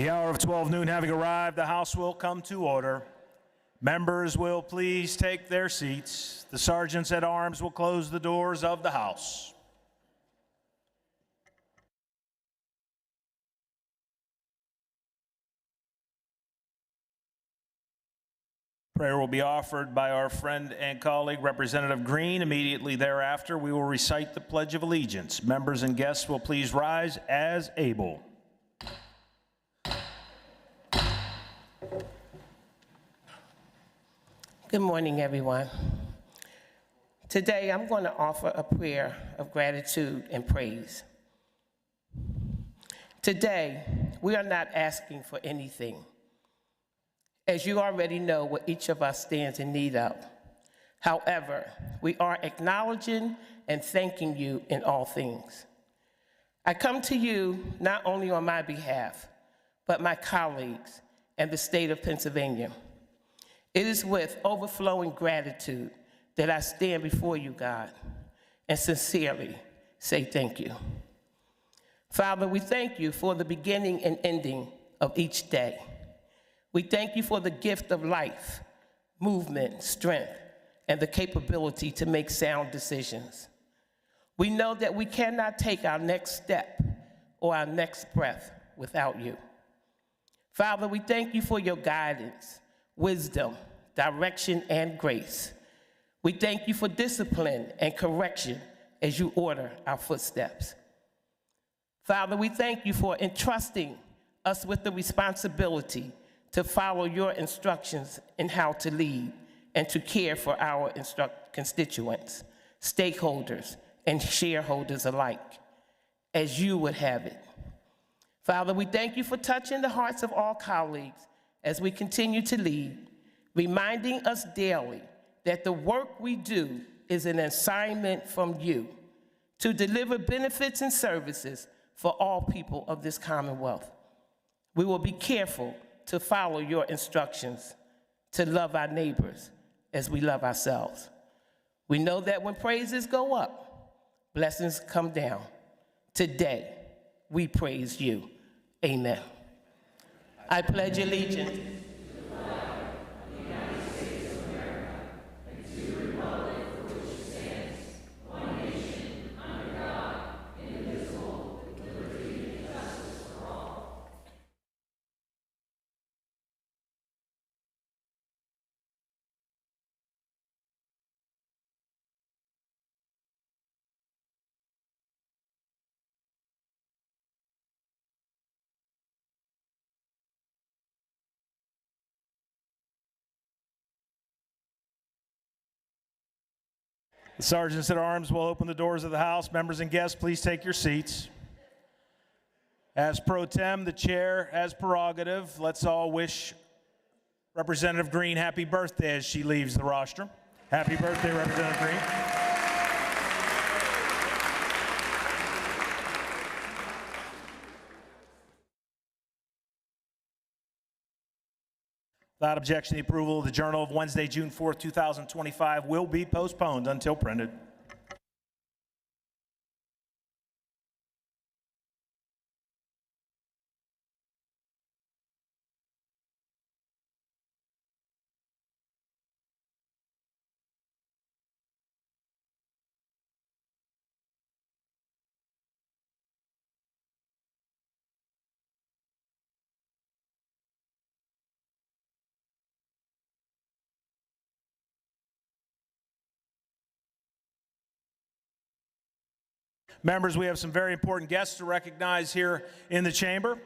The hour of 12 noon having arrived, the House will come to order. Members will please take their seats. The sergeants at arms will close the doors of the House. Prayer will be offered by our friend and colleague, Representative Green. Immediately thereafter, we will recite the Pledge of Allegiance. Members and guests will please rise as able. Good morning, everyone. Today, I'm going to offer a prayer of gratitude and praise. Today, we are not asking for anything, as you already know what each of us stands in need of. However, we are acknowledging and thanking you in all things. I come to you not only on my behalf, but my colleagues and the state of Pennsylvania. It is with overflowing gratitude that I stand before you, God, and sincerely say thank you. Father, we thank you for the beginning and ending of each day. We thank you for the gift of life, movement, strength, and the capability to make sound decisions. We know that we cannot take our next step or our next breath without you. Father, we thank you for your guidance, wisdom, direction, and grace. We thank you for discipline and correction as you order our footsteps. Father, we thank you for entrusting us with the responsibility to follow your instructions in how to lead and to care for our constituents, stakeholders, and shareholders alike, as you would have it. Father, we thank you for touching the hearts of all colleagues as we continue to lead, reminding us daily that the work we do is an assignment from you to deliver benefits and services for all people of this Commonwealth. We will be careful to follow your instructions, to love our neighbors as we love ourselves. We know that when praises go up, blessings come down. Today, we praise you. Amen. I pledge allegiance to the flag of the United States of America and to the republic for which it stands, one nation, under God, indivisible, with liberty and justice for all. The sergeants at arms will open the doors of the House. Members and guests, please take your seats. As pro tem, the chair has prerogative. Let's all wish Representative Green happy birthday as she leaves the rostrum. Happy birthday, Representative Green. Without objection, the approval of the Journal of Wednesday, June 4th, 2025 will be postponed until printed. Members, we have some very important guests to recognize here in the chamber.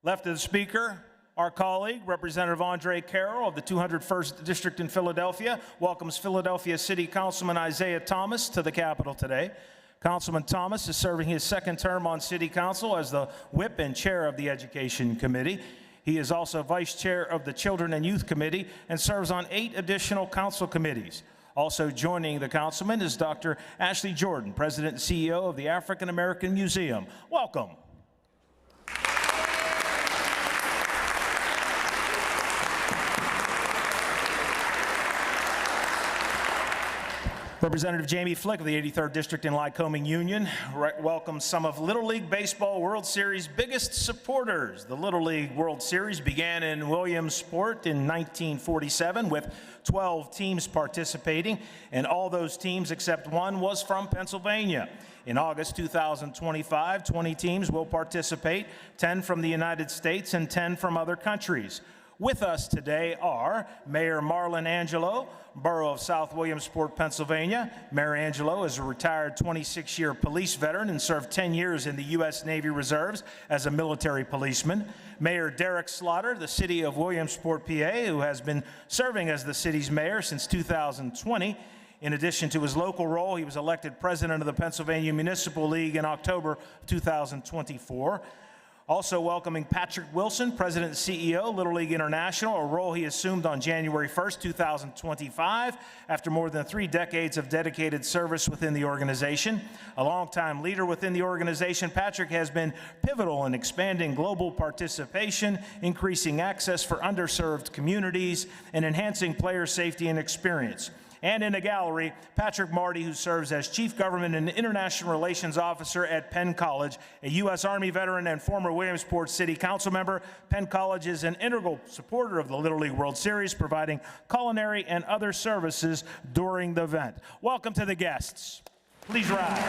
Left of the speaker, our colleague, Representative Andre Carroll of the 201st District in Philadelphia, welcomes Philadelphia City Councilman Isaiah Thomas to the Capitol today. Councilman Thomas is serving his second term on City Council as the whip and chair of the Education Committee. He is also vice chair of the Children and Youth Committee and serves on 8 additional council committees. Also joining the councilman is Dr. Ashley Jordan, President and CEO of the African American Museum. Welcome. Representative Jamie Flick of the 83rd District in Lycoming Union welcomes some of Little League Baseball World Series' biggest supporters. The Little League World Series began in Williamsport in 1947 with 12 teams participating, and all those teams except one was from Pennsylvania. In August 2025, 20 teams will participate, 10 from the United States and 10 from other countries. With us today are Mayor Marlon Angelo, Borough of South Williamsport, Pennsylvania. Mayor Angelo is a retired 26-year police veteran and served 10 years in the U.S. Navy Reserves as a military policeman. Mayor Derek Slaughter, the city of Williamsport, PA, who has been serving as the city's mayor since 2020. In addition to his local role, he was elected president of the Pennsylvania Municipal League in October 2024. Also welcoming Patrick Wilson, President and CEO, Little League International, a role he assumed on January 1st, 2025, after more than 3 decades of dedicated service within the organization. A longtime leader within the organization, Patrick has been pivotal in expanding global participation, increasing access for underserved communities, and enhancing player safety and experience. And in the gallery, Patrick Marty, who serves as Chief Government and International Relations Officer at Penn College, a U.S. Army veteran and former Williamsport City Council member. Penn College is an integral supporter of the Little League World Series, providing culinary and other services during the event. Welcome to the guests. Please rise.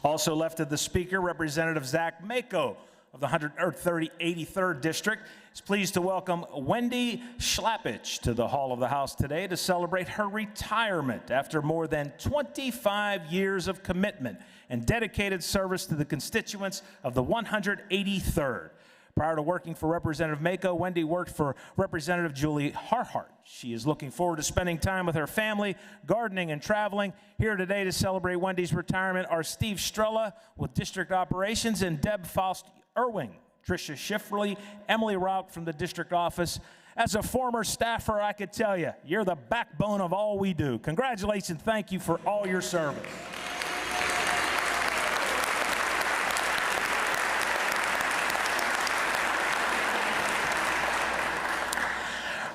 Also left of the speaker, Representative Zach Mako of the 83rd District is pleased to welcome Wendy Schlappich to the Hall of the House today to celebrate her retirement after more than 25 years of commitment and dedicated service to the constituents of the 183rd. Prior to working for Representative Mako, Wendy worked for Representative Julie Harhart. She is looking forward to spending time with her family, gardening, and traveling. Here today to celebrate Wendy's retirement are Steve Strella with District Operations and Deb Faust Irwing, Tricia Schifferly, Emily Rauch from the district office. As a former staffer, I could tell you, you're the backbone of all we do. Congratulations, thank you for all your service.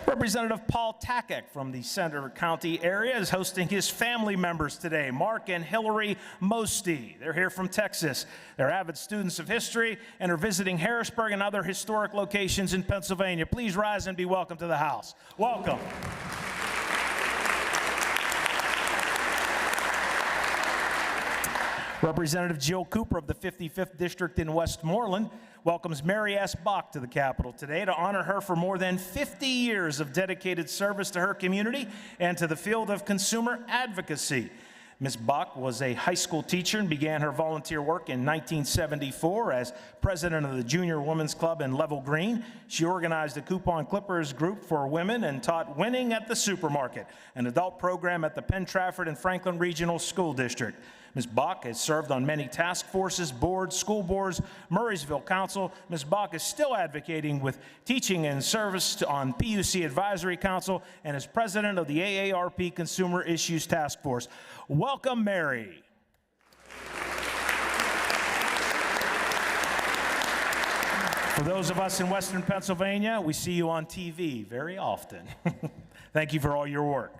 Representative Paul Takek from the Center County area is hosting his family members today, Mark and Hillary Mosty. They're here from Texas. They're avid students of history and are visiting Harrisburg and other historic locations in Pennsylvania. Please rise and be welcome to the House. Welcome. Representative Jill Cooper of the 55th District in Westmoreland welcomes Mary S. Bach to the Capitol today to honor her for more than 50 years of dedicated service to her community and to the field of consumer advocacy. Ms. Bach was a high school teacher and began her volunteer work in 1974 as president of the Junior Women's Club in Level Green. She organized the Coupon Clippers group for women and taught Winning at the Supermarket, an adult program at the Penn Trafford and Franklin Regional School District. Ms. Bach has served on many task forces, boards, school boards, Murraysville Council. Ms. Bach is still advocating with teaching and service on PUC Advisory Council and is president of the AARP Consumer Issues Task Force. Welcome, Mary. For those of us in Western Pennsylvania, we see you on TV very often. Thank you for all your work.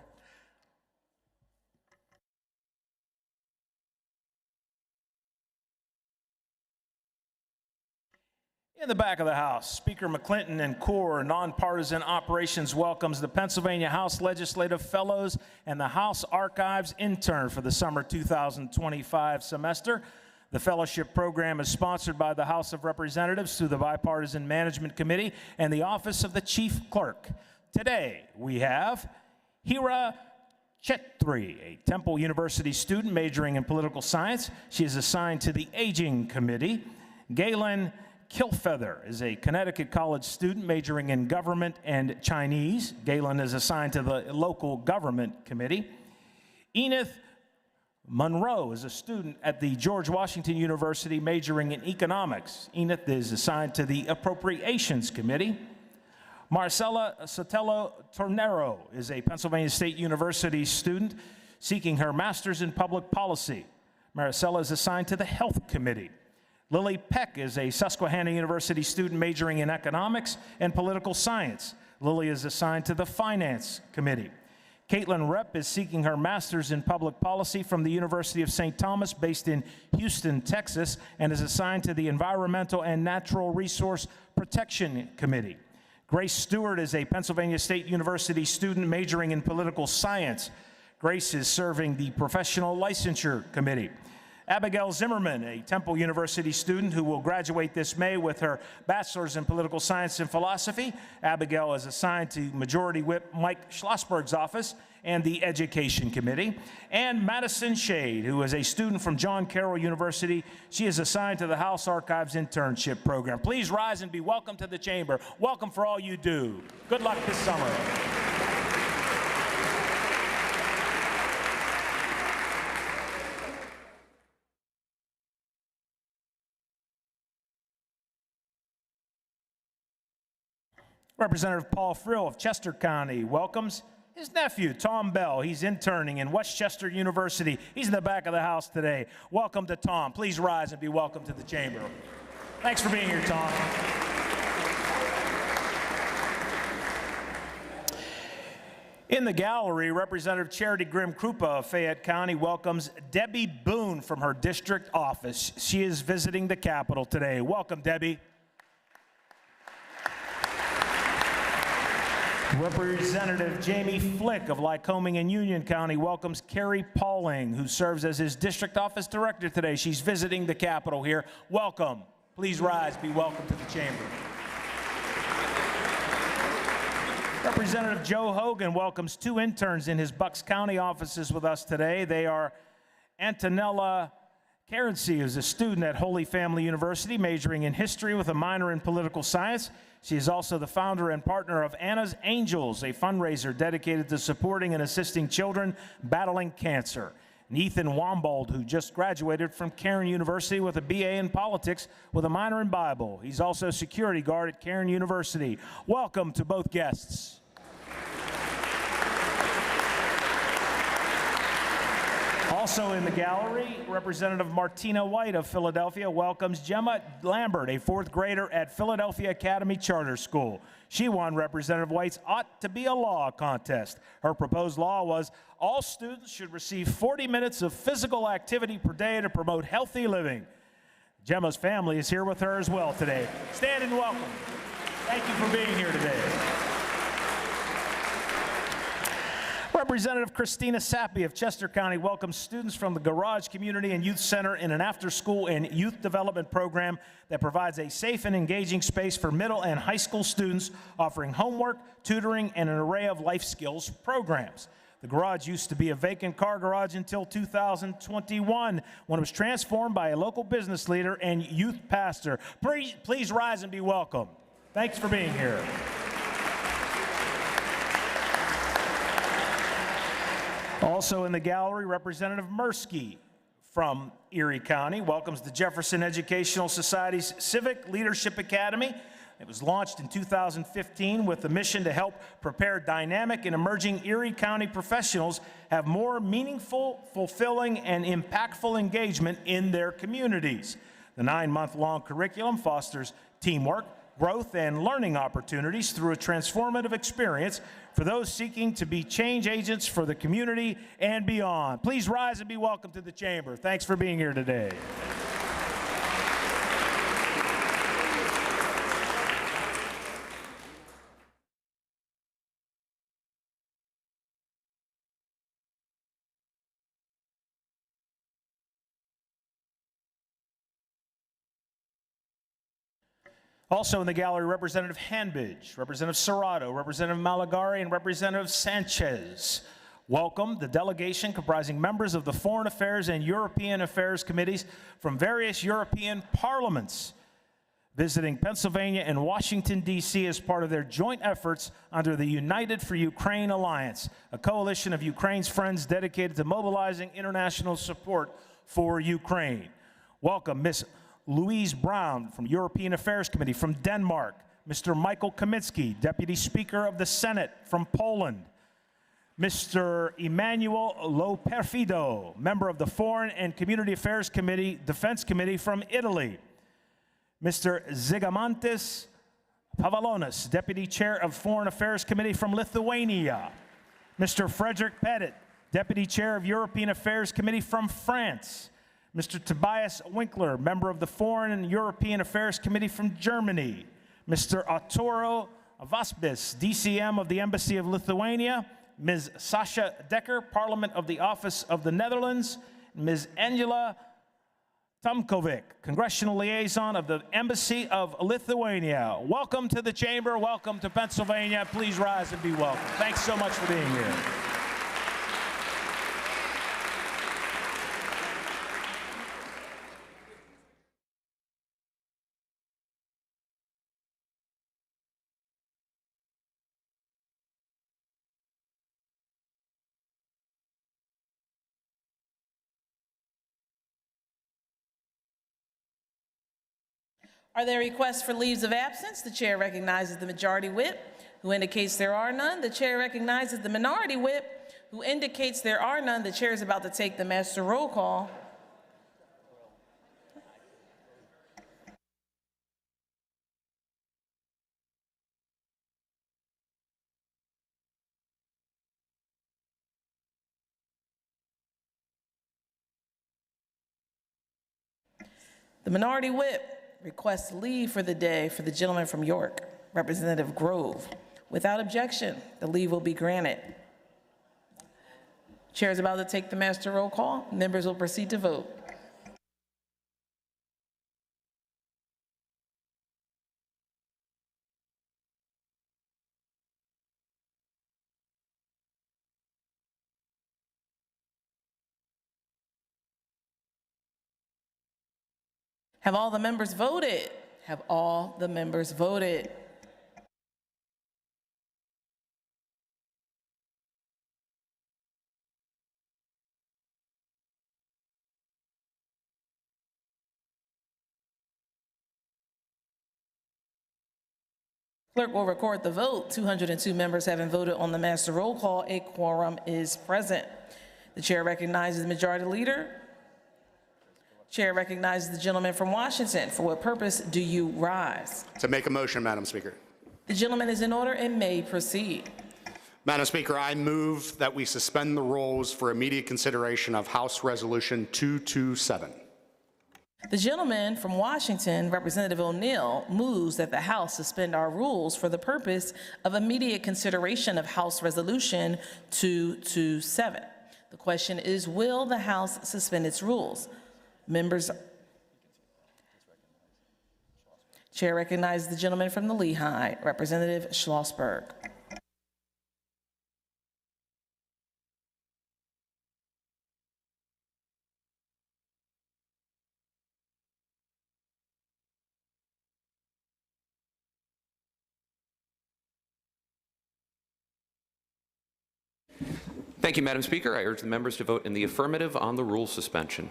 In the back of the House, Speaker McClinton and Corps Nonpartisan Operations welcomes the Pennsylvania House Legislative Fellows and the House Archives intern for the summer 2025 semester. The fellowship program is sponsored by the House of Representatives through the Bipartisan Management Committee and the Office of the Chief Clerk. Today, we have Hira Chetri, a Temple University student majoring in political science. She is assigned to the Aging Committee. Galen Kilfeather is a Connecticut College student majoring in government and Chinese. Galen is assigned to the Local Government Committee. Enith Monroe is a student at the George Washington University majoring in economics. Enith is assigned to the Appropriations Committee. Marcela Sotelo Tornero is a Pennsylvania State University student seeking her master's in public policy. Marcela is assigned to the Health Committee. Lily Peck is a Susquehanna University student majoring in economics and political science. Lily is assigned to the Finance Committee. Caitlin Repp is seeking her master's in public policy from the University of St. Thomas, based in Houston, Texas, and is assigned to the Environmental and Natural Resource Protection Committee. Grace Stewart is a Pennsylvania State University student majoring in political science. Grace is serving the Professional Licensure Committee. Abigail Zimmerman, a Temple University student who will graduate this May with her bachelor's in political science and philosophy. Abigail is assigned to Majority Whip Mike Schlossberg's office and the Education Committee. And Madison Shade, who is a student from John Carroll University. She is assigned to the House Archives Internship Program. Please rise and be welcome to the chamber. Welcome for all you do. Good luck this summer. Representative Paul Frill of Chester County welcomes his nephew, Tom Bell. He's interning in Westchester University. He's in the back of the house today. Welcome to Tom. Please rise and be welcome to the chamber. Thanks for being here, Tom. In the gallery, Representative Charity Grimm-Krupa of Fayette County welcomes Debbie Boone from her district office. She is visiting the Capitol today. Welcome, Debbie. Representative Jamie Flick of Lycoming and Union County welcomes Carrie Pauling, who serves as his district office director today. She's visiting the Capitol here. Welcome. Please rise. Be welcome to the chamber. Representative Joe Hogan welcomes two interns in his Bucks County offices with us today. They are Antonella Carency, who's a student at Holy Family University, majoring in history with a minor in political science. She is also the founder and partner of Anna's Angels, a fundraiser dedicated to supporting and assisting children battling cancer. And Ethan Wambold, who just graduated from Cairn University with a BA in politics with a minor in Bible. He's also a security guard at Cairn University. Welcome to both guests. Also in the gallery, Representative Martina White of Philadelphia welcomes Gemma Lambert, a fourth grader at Philadelphia Academy Charter School. She won Representative White's Ought to Be a Law contest. Her proposed law was all students should receive 40 minutes of physical activity per day to promote healthy living. Gemma's family is here with her as well today. Stand and welcome. Thank you for being here today. Representative Christina Sappy of Chester County welcomes students from the Garage Community and Youth Center in an after-school and youth development program that provides a safe and engaging space for middle and high school students, offering homework, tutoring, and an array of life skills programs. The garage used to be a vacant car garage until 2021, when it was transformed by a local business leader and youth pastor. Please rise and be welcome. Thanks for being here. Also in the gallery, Representative Mirsky from Erie County welcomes the Jefferson Educational Society's Civic Leadership Academy. It was launched in 2015 with the mission to help prepare dynamic and emerging Erie County professionals have more meaningful, fulfilling, and impactful engagement in their communities. The 9-month-long curriculum fosters teamwork, growth, and learning opportunities through a transformative experience for those seeking to be change agents for the community and beyond. Please rise and be welcome to the chamber. Thanks for being here today. Also in the gallery, Representative Hanbidge, Representative Serrato, Representative Malagari, and Representative Sanchez. Welcome the delegation comprising members of the Foreign Affairs and European Affairs Committees from various European parliaments, visiting Pennsylvania and Washington, D.C. as part of their joint efforts under the United for Ukraine Alliance, a coalition of Ukraine's friends dedicated to mobilizing international support for Ukraine. Welcome, Ms. Louise Brown from European Affairs Committee from Denmark, Mr. Michael Kaminsky, Deputy Speaker of the Senate from Poland, Mr. Emmanuel Loperfido, member of the Foreign and Community Affairs Committee, Defense Committee from Italy, Mr. Zigamantis Pavalonis, Deputy Chair of Foreign Affairs Committee from Lithuania. Mr. Frederick Pettit, Deputy Chair of European Affairs Committee from France. Mr. Tobias Winkler, member of the Foreign and European Affairs Committee from Germany. Mr. Arturo Vaspis, DCM of the Embassy of Lithuania. Ms. Sasha Decker, Parliament of the Office of the Netherlands. Ms. Angela Tomkovic, Congressional Liaison of the Embassy of Lithuania. Welcome to the chamber. Welcome to Pennsylvania. Please rise and be welcome. Thanks so much for being here. Are there requests for leaves of absence? The chair recognizes the majority whip, who indicates there are none. The chair recognizes the minority whip, who indicates there are none. The chair is about to take the master roll call. The minority whip requests leave for the day for the gentleman from York, Representative Grove. Without objection, the leave will be granted. Chair is about to take the master roll call. Members will proceed to vote. Have all the members voted? Have all the members voted? Clerk will record the vote. 202 members having voted on the master roll call. A quorum is present. The chair recognizes the majority leader. Chair recognizes the gentleman from Washington. For what purpose do you rise? To make a motion, Madam Speaker. The gentleman is in order and may proceed. Madam Speaker, I move that we suspend the rules for immediate consideration of House Resolution 227. The gentleman from Washington, Representative O'Neill, moves that the House suspend our rules for the purpose of immediate consideration of House Resolution 227. The question is, will the House suspend its rules? Members, Chair recognizes the gentleman from the Lehigh, Representative Schlossberg. Thank you, Madam Speaker. I urge the members to vote in the affirmative on the rule suspension.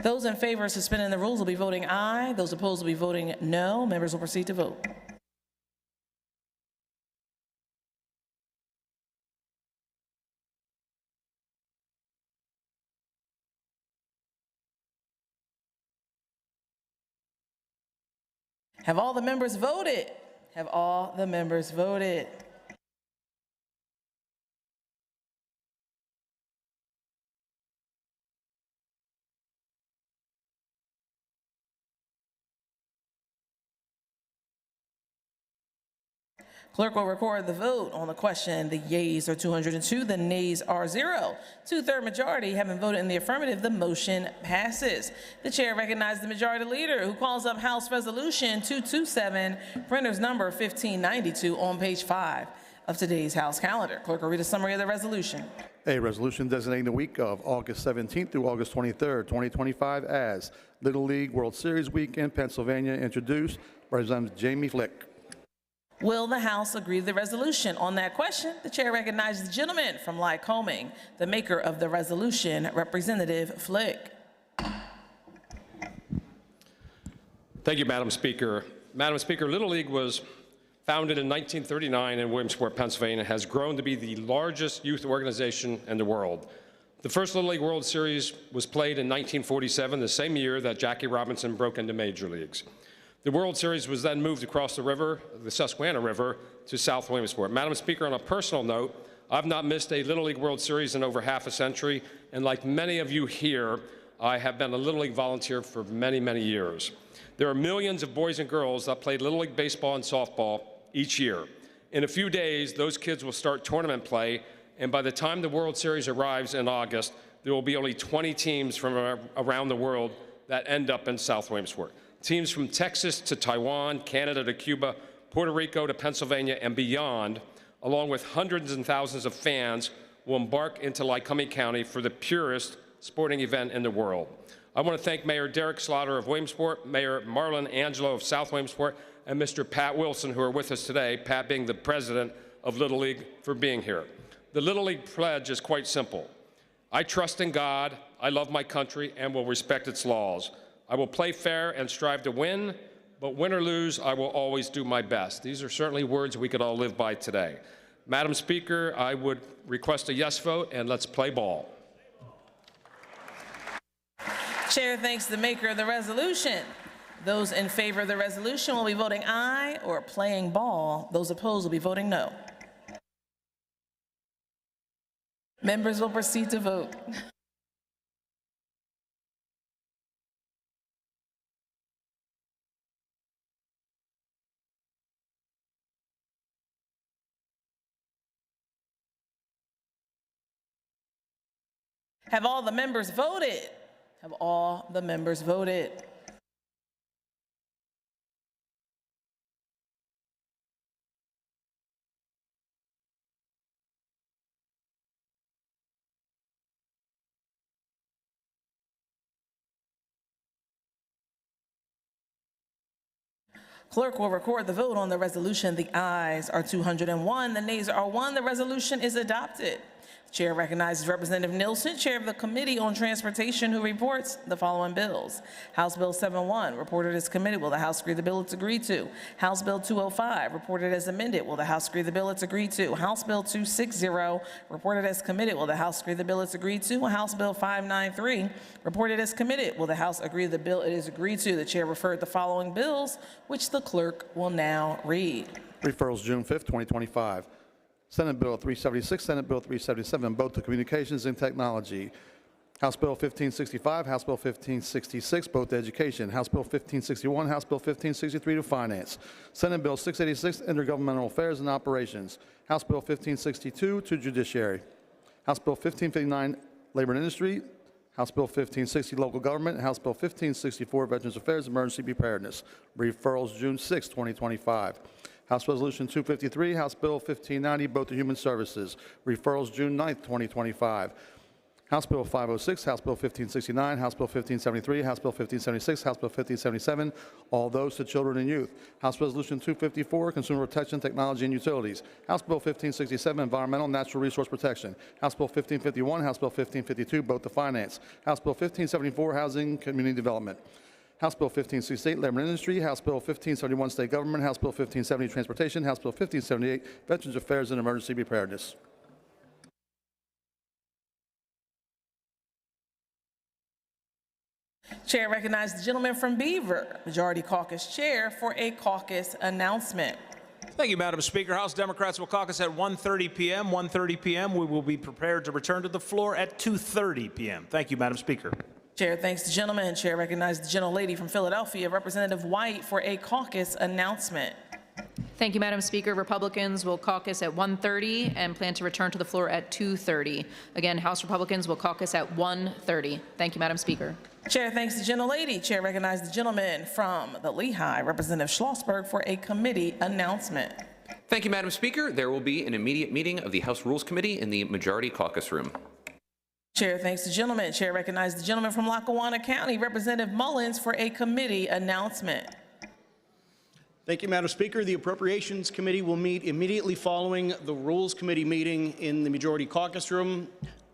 Those in favor of suspending the rules will be voting aye. Those opposed will be voting no. Members will proceed to vote. Have all the members voted? Have all the members voted? Clerk will record the vote on the question. The yeas are 202, the nays are 0. Two-thirds majority having voted in the affirmative, the motion passes. The chair recognizes the majority leader who calls up House Resolution 227, printer's number 1592 on page 5 of today's House calendar. Clerk will read a summary of the resolution. A resolution designating the week of August 17th through August 23rd, 2025 as Little League World Series Week in Pennsylvania, introduced by Representative Jamie Flick. Will the House agree to the resolution? On that question, the chair recognizes the gentleman from Lycoming, the maker of the resolution, Representative Flick. Thank you, Madam Speaker. Madam Speaker, Little League was founded in 1939 in Williamsport, Pennsylvania, has grown to be the largest youth organization in the world. The first Little League World Series was played in 1947, the same year that Jackie Robinson broke into major leagues. The World Series was then moved across the river, the Susquehanna River, to South Williamsport. Madam Speaker, on a personal note, I've not missed a Little League World Series in over half a century, and like many of you here, I have been a Little League volunteer for many, many years. There are millions of boys and girls that play Little League baseball and softball each year. In a few days, those kids will start tournament play, and by the time the World Series arrives in August, there will be only 20 teams from around the world that end up in South Williamsport. Teams from Texas to Taiwan, Canada to Cuba, Puerto Rico to Pennsylvania and beyond, along with hundreds and thousands of fans, will embark into Lycoming County for the purest sporting event in the world. I want to thank Mayor Derek Slaughter of Williamsport, Mayor Marlon Angelo of South Williamsport, and Mr. Pat Wilson, who are with us today, Pat being the president of Little League, for being here. The Little League pledge is quite simple. I trust in God, I love my country, and will respect its laws. I will play fair and strive to win, but win or lose, I will always do my best. These are certainly words we could all live by today. Madam Speaker, I would request a yes vote, and let's play ball. Chair thanks the maker of the resolution. Those in favor of the resolution will be voting aye or playing ball. Those opposed will be voting no. Members will proceed to vote. Have all the members voted? Have all the members voted? Clerk will record the vote on the resolution. The ayes are 201, the nays are 1. The resolution is adopted. Chair recognizes Representative Nielsen, Chair of the Committee on Transportation, who reports the following bills. House Bill 71, reported as committee. Will the House agree the bill it's agreed to? House Bill 205, reported as amended. Will the House agree the bill it's agreed to? House Bill 260, reported as committee. Will the House agree the bill it's agreed to? House Bill 593, reported as committed. Will the House agree the bill it is agreed to? The chair referred the following bills, which the clerk will now read. Referrals June 5th, 2025. Senate Bill 376, Senate Bill 377, both to Communications and Technology. House Bill 1565, House Bill 1566, both to Education. House Bill 1561, House Bill 1563 to Finance. Senate Bill 686, Intergovernmental Affairs and Operations. House Bill 1562 to Judiciary. House Bill 1559, Labor and Industry. House Bill 1560, Local Government. House Bill 1564, Veterans Affairs, Emergency Preparedness. Referrals June 6, 2025. House Resolution 253, House Bill 1590, both to Human Services. Referrals June 9, 2025. House Bill 506, House Bill 1569, House Bill 1573, House Bill 1576, House Bill 1577, all those to children and youth. House Resolution 254, Consumer Protection, Technology and Utilities. House Bill 1567, Environmental Natural Resource Protection. House Bill 1551, House Bill 1552, both to Finance. House Bill 1574, Housing Community Development. House Bill 1568, Labor and Industry. House Bill 1571, State Government. House Bill 1570, Transportation. House Bill 1578, Veterans Affairs and Emergency Preparedness. Chair recognizes the gentleman from Beaver, Majority Caucus Chair, for a caucus announcement. Thank you, Madam Speaker. House Democrats will caucus at 1:30 p.m. 1:30 p.m. We will be prepared to return to the floor at 2:30 p.m. Thank you, Madam Speaker. Chair thanks the gentleman. Chair recognizes the gentlelady from Philadelphia, Representative White, for a caucus announcement. Thank you, Madam Speaker. Republicans will caucus at 1:30 and plan to return to the floor at 2:30. Again, House Republicans will caucus at 1:30. Thank you, Madam Speaker. Chair thanks the gentlelady. Chair recognizes the gentleman from the Lehigh, Representative Schlossberg, for a committee announcement. Thank you, Madam Speaker. There will be an immediate meeting of the House Rules Committee in the Majority Caucus Room. Chair thanks the gentleman. Chair recognizes the gentleman from Lackawanna County, Representative Mullins, for a committee announcement. Thank you, Madam Speaker. The Appropriations Committee will meet immediately following the Rules Committee meeting in the Majority Caucus Room.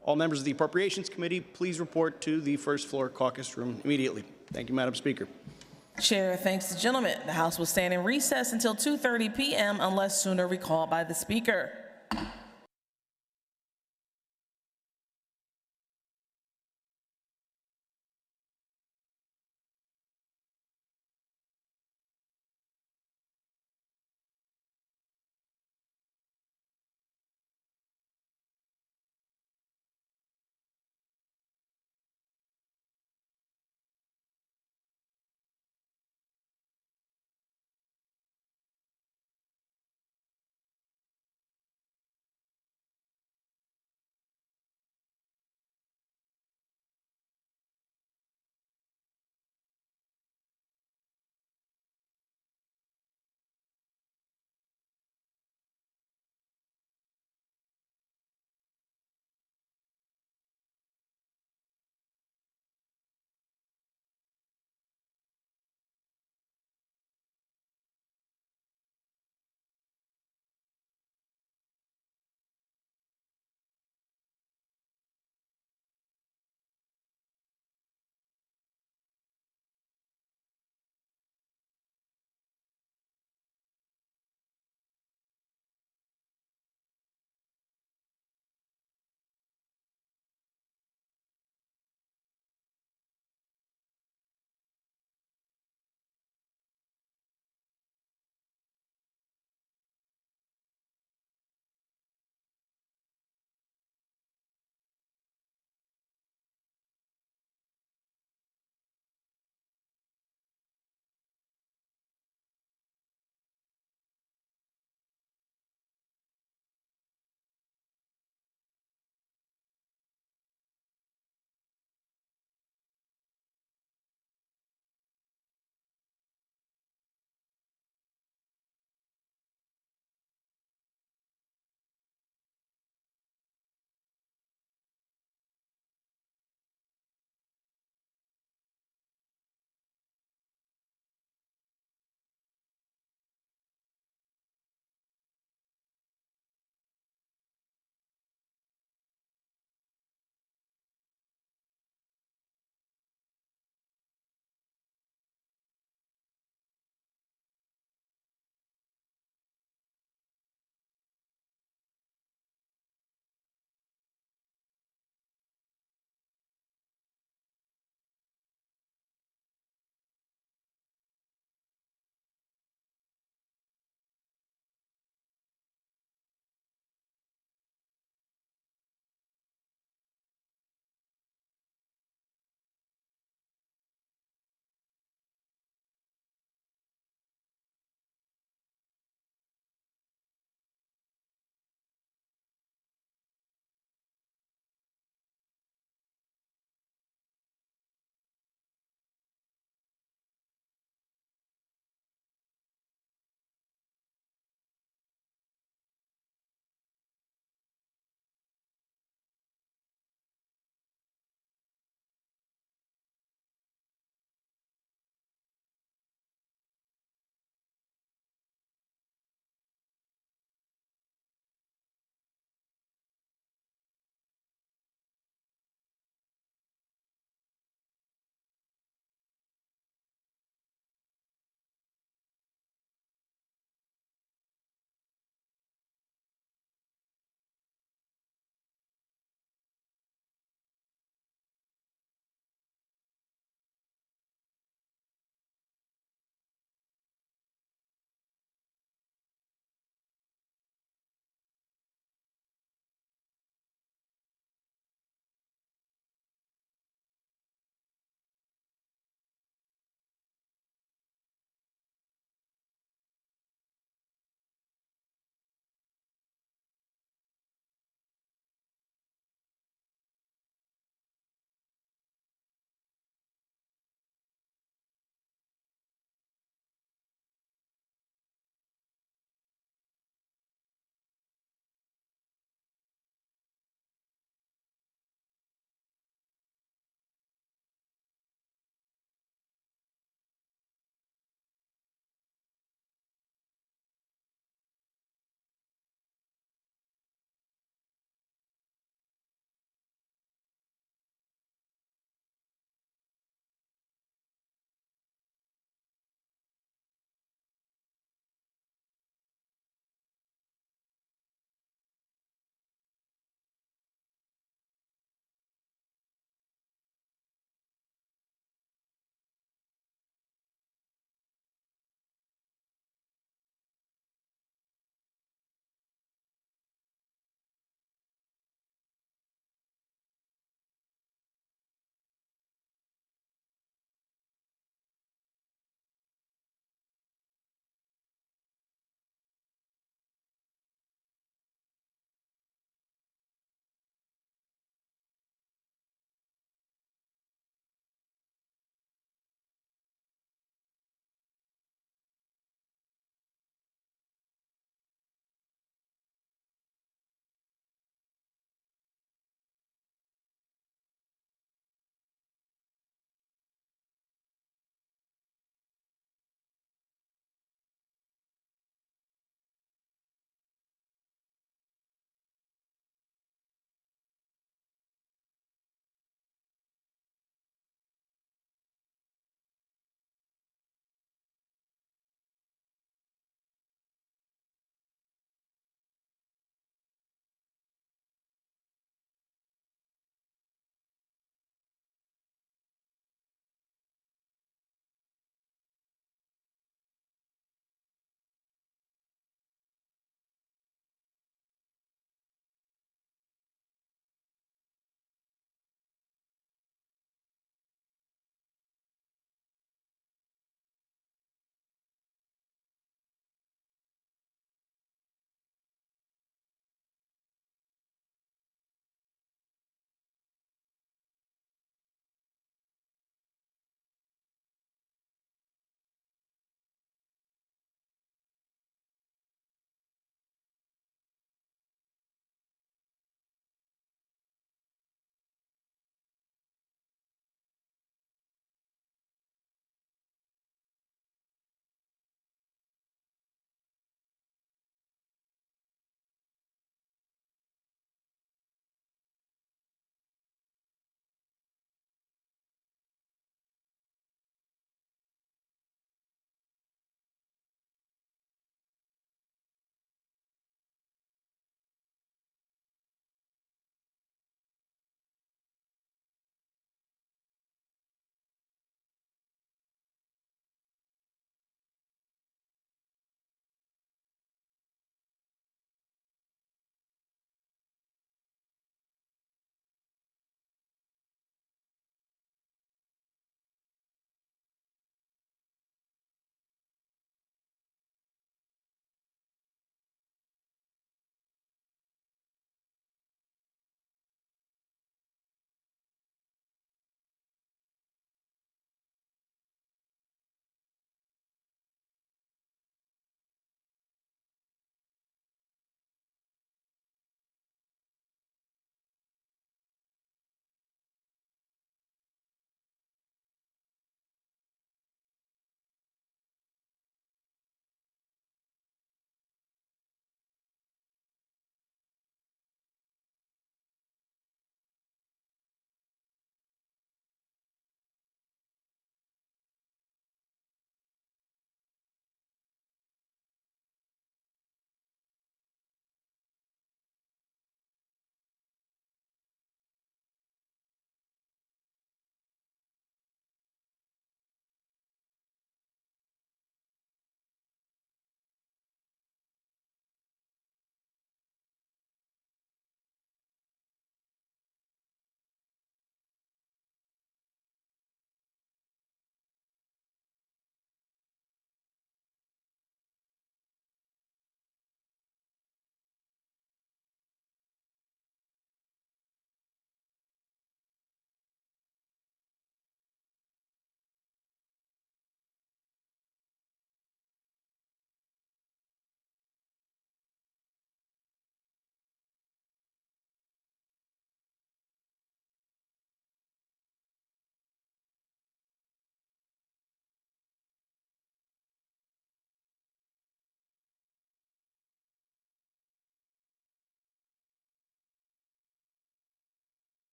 All members of the Appropriations Committee, please report to the first floor caucus room immediately. Thank you, Madam Speaker. Chair thanks the gentleman. The House will stand in recess until 2:30 p.m. unless sooner recalled by the Speaker.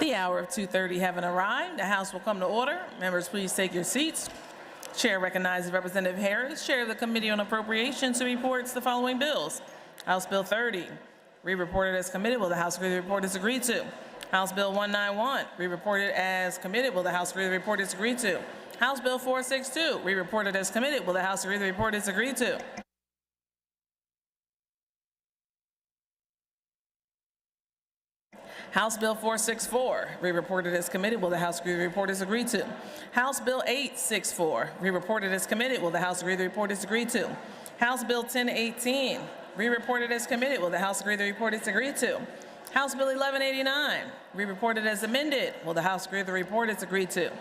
The hour of 2:30 having arrived, the House will come to order. Members, please take your seats. Chair recognizes Representative Harris, Chair of the Committee on Appropriations, who reports the following bills. House Bill 30, re-reported as committed. Will the House agree the report is agreed to? House Bill 191, re-reported as committed. Will the House agree the report is agreed to? House Bill 462, re-reported as committed. Will the House agree the report is agreed to? House Bill 464, re-reported as committed. Will the House agree the report is agreed to? House Bill 864, re-reported as committed. Will the House agree the report is agreed to? House Bill 1018, re-reported as committed. Will the House agree the report is agreed to? House Bill 1189, re-reported as amended. Will the House agree the report is agreed to?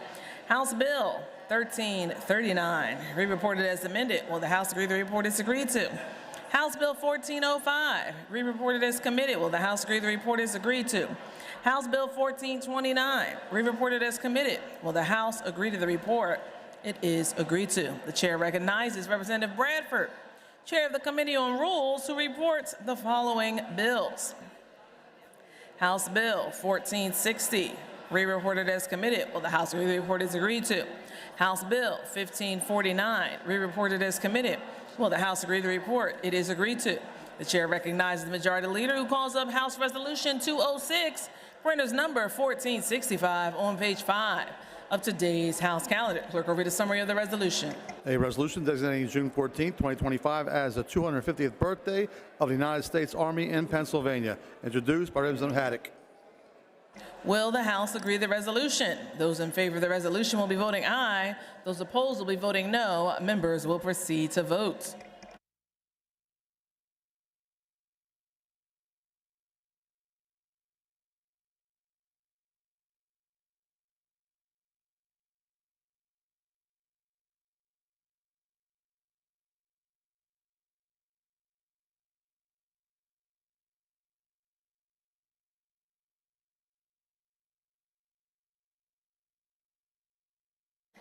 House Bill 1339, re-reported as amended. Will the House agree the report is agreed to? House Bill 1405, re-reported as committed. Will the House agree the report is agreed to? House Bill 1429, re-reported as committed. Will the House agree to the report? It is agreed to. The chair recognizes Representative Bradford, Chair of the Committee on Rules, who reports the following bills. House Bill 1460, re-reported as committed. Will the House agree the report is agreed to? House Bill 1549, re-reported as committed. Will the House agree the report? It is agreed to. The chair recognizes the Majority Leader, who calls up House Resolution 206, printer's number 1465, on page 5 of today's House calendar. Clerk will read a summary of the resolution. A resolution designating June 14, 2025 as the 250th birthday of the United States Army in Pennsylvania, introduced by Representative Haddock. Will the House agree the resolution? Those in favor of the resolution will be voting aye. Those opposed will be voting no. Members will proceed to vote.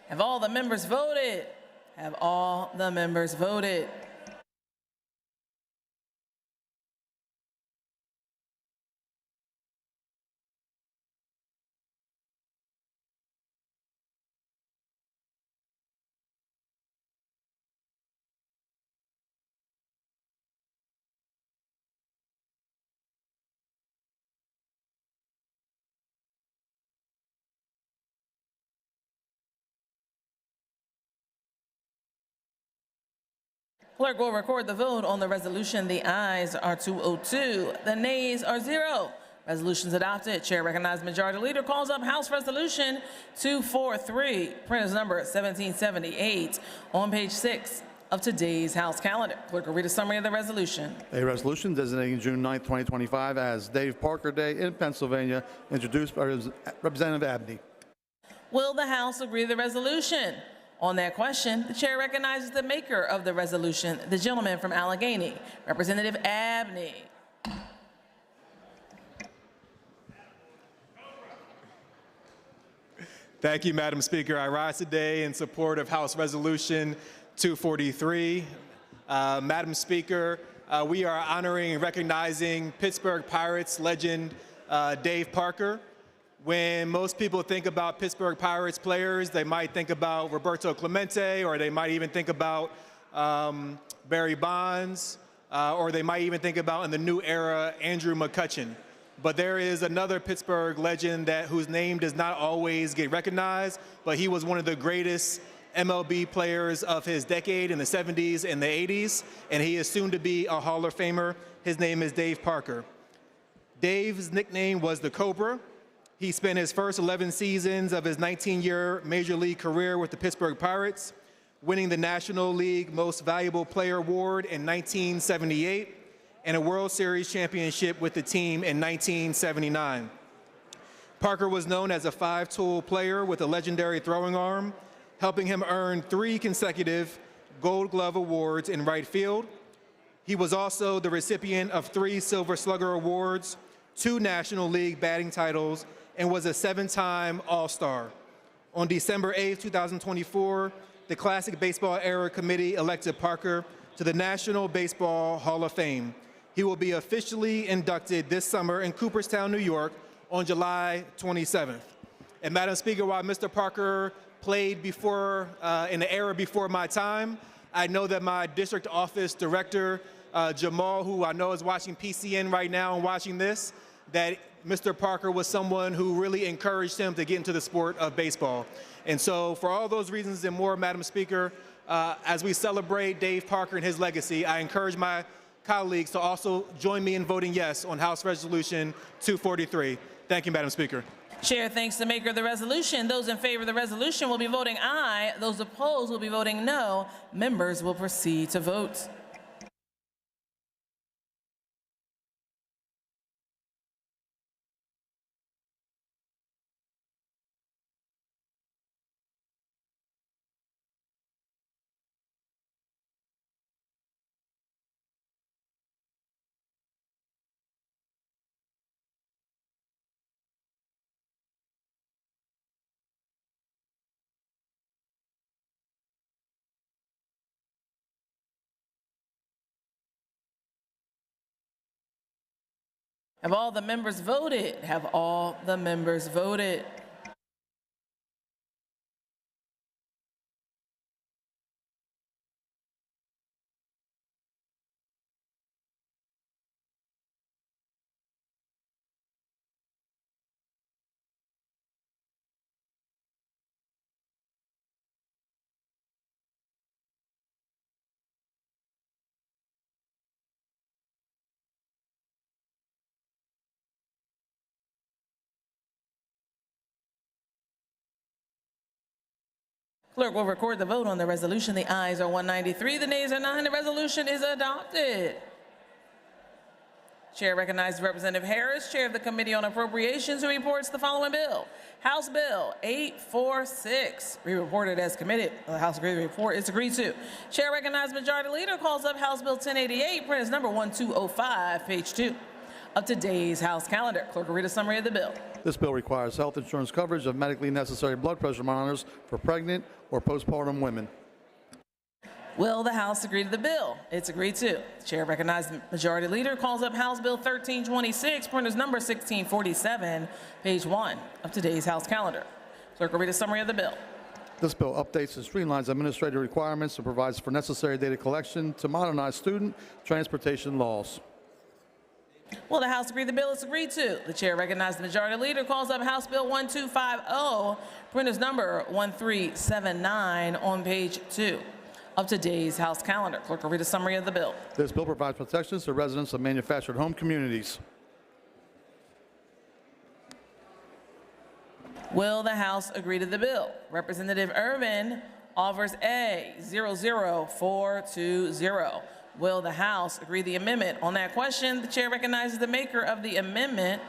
Have all the members voted? Have all the members voted? Clerk will record the vote on the resolution. The ayes are 202. The nays are 0. Resolution's adopted. Chair recognizes Majority Leader, calls up House Resolution 243, printer's number 1778, on page 6 of today's House calendar. Clerk will read a summary of the resolution. A resolution designating June 9, 2025 as Dave Parker Day in Pennsylvania, introduced by Representative Abney. Will the House agree to the resolution? On that question, the chair recognizes the maker of the resolution, the gentleman from Allegheny, Representative Abney. Thank you, Madam Speaker. I rise today in support of House Resolution 243. Madam Speaker, we are honoring and recognizing Pittsburgh Pirates legend Dave Parker. When most people think about Pittsburgh Pirates players, they might think about Roberto Clemente, or they might even think about Barry Bonds, or they might even think about, in the new era, Andrew McCutchen. But there is another Pittsburgh legend whose name does not always get recognized, but he was one of the greatest MLB players of his decade in the 70s and the 80s, and he is soon to be a Hall of Famer. His name is Dave Parker. Dave's nickname was the Cobra. He spent his first 11 seasons of his 19-year Major League career with the Pittsburgh Pirates, winning the National League Most Valuable Player Award in 1978 and a World Series championship with the team in 1979. Parker was known as a five-tool player with a legendary throwing arm, helping him earn 3 consecutive Gold Glove awards in right field. He was also the recipient of 3 Silver Slugger awards, 2 National League batting titles, and was a 7-time All-Star. On December 8, 2024, the Classic Baseball Era Committee elected Parker to the National Baseball Hall of Fame. He will be officially inducted this summer in Cooperstown, New York, on July 27th. And Madam Speaker, while Mr. Parker played before, in the era before my time, I know that my district office director, Jamal, who I know is watching PCN right now and watching this, that Mr. Parker was someone who really encouraged him to get into the sport of baseball. And so for all those reasons and more, Madam Speaker, as we celebrate Dave Parker and his legacy, I encourage my colleagues to also join me in voting yes on House Resolution 243. Thank you, Madam Speaker. Chair thanks the maker of the resolution. Those in favor of the resolution will be voting aye. Those opposed will be voting no. Members will proceed to vote. Have all the members voted? Have all the members voted? Clerk will record the vote on the resolution. The ayes are 193, the nays are 9. The resolution is adopted. Chair recognizes Representative Harris, Chair of the Committee on Appropriations, who reports the following bill. House Bill 846, re-reported as committed. The House agreed the report is agreed to. Chair recognizes Majority Leader calls up House Bill 1088, print as number 1205, page 2 of today's House calendar. Clerk will read a summary of the bill. This bill requires health insurance coverage of medically necessary blood pressure monitors for pregnant or postpartum women. Will the House agree to the bill? It's agreed to. The Chair recognizes the Majority Leader calls up House Bill 1326, printers number 1647, page 1 of today's House calendar. Clerk will read a summary of the bill. This bill updates and streamlines administrative requirements and provides for necessary data collection to modernize student transportation laws. Will the House agree the bill is agreed to? The Chair recognizes the Majority Leader calls up House Bill 1250, printers number 1379 on page 2 of today's House calendar. Clerk will read a summary of the bill. This bill provides protections to residents of manufactured home communities. Will the House agree to the bill? Representative Irvin offers A, 00420. Will the House agree to the amendment? On that question, the Chair recognizes the maker of the amendment.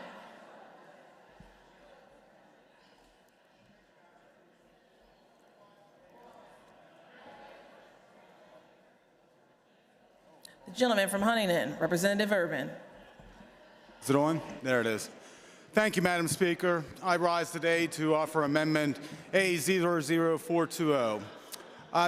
The gentleman from Huntington, Representative Irvin. Is it on? There it is. Thank you, Madam Speaker. I rise today to offer Amendment A00420.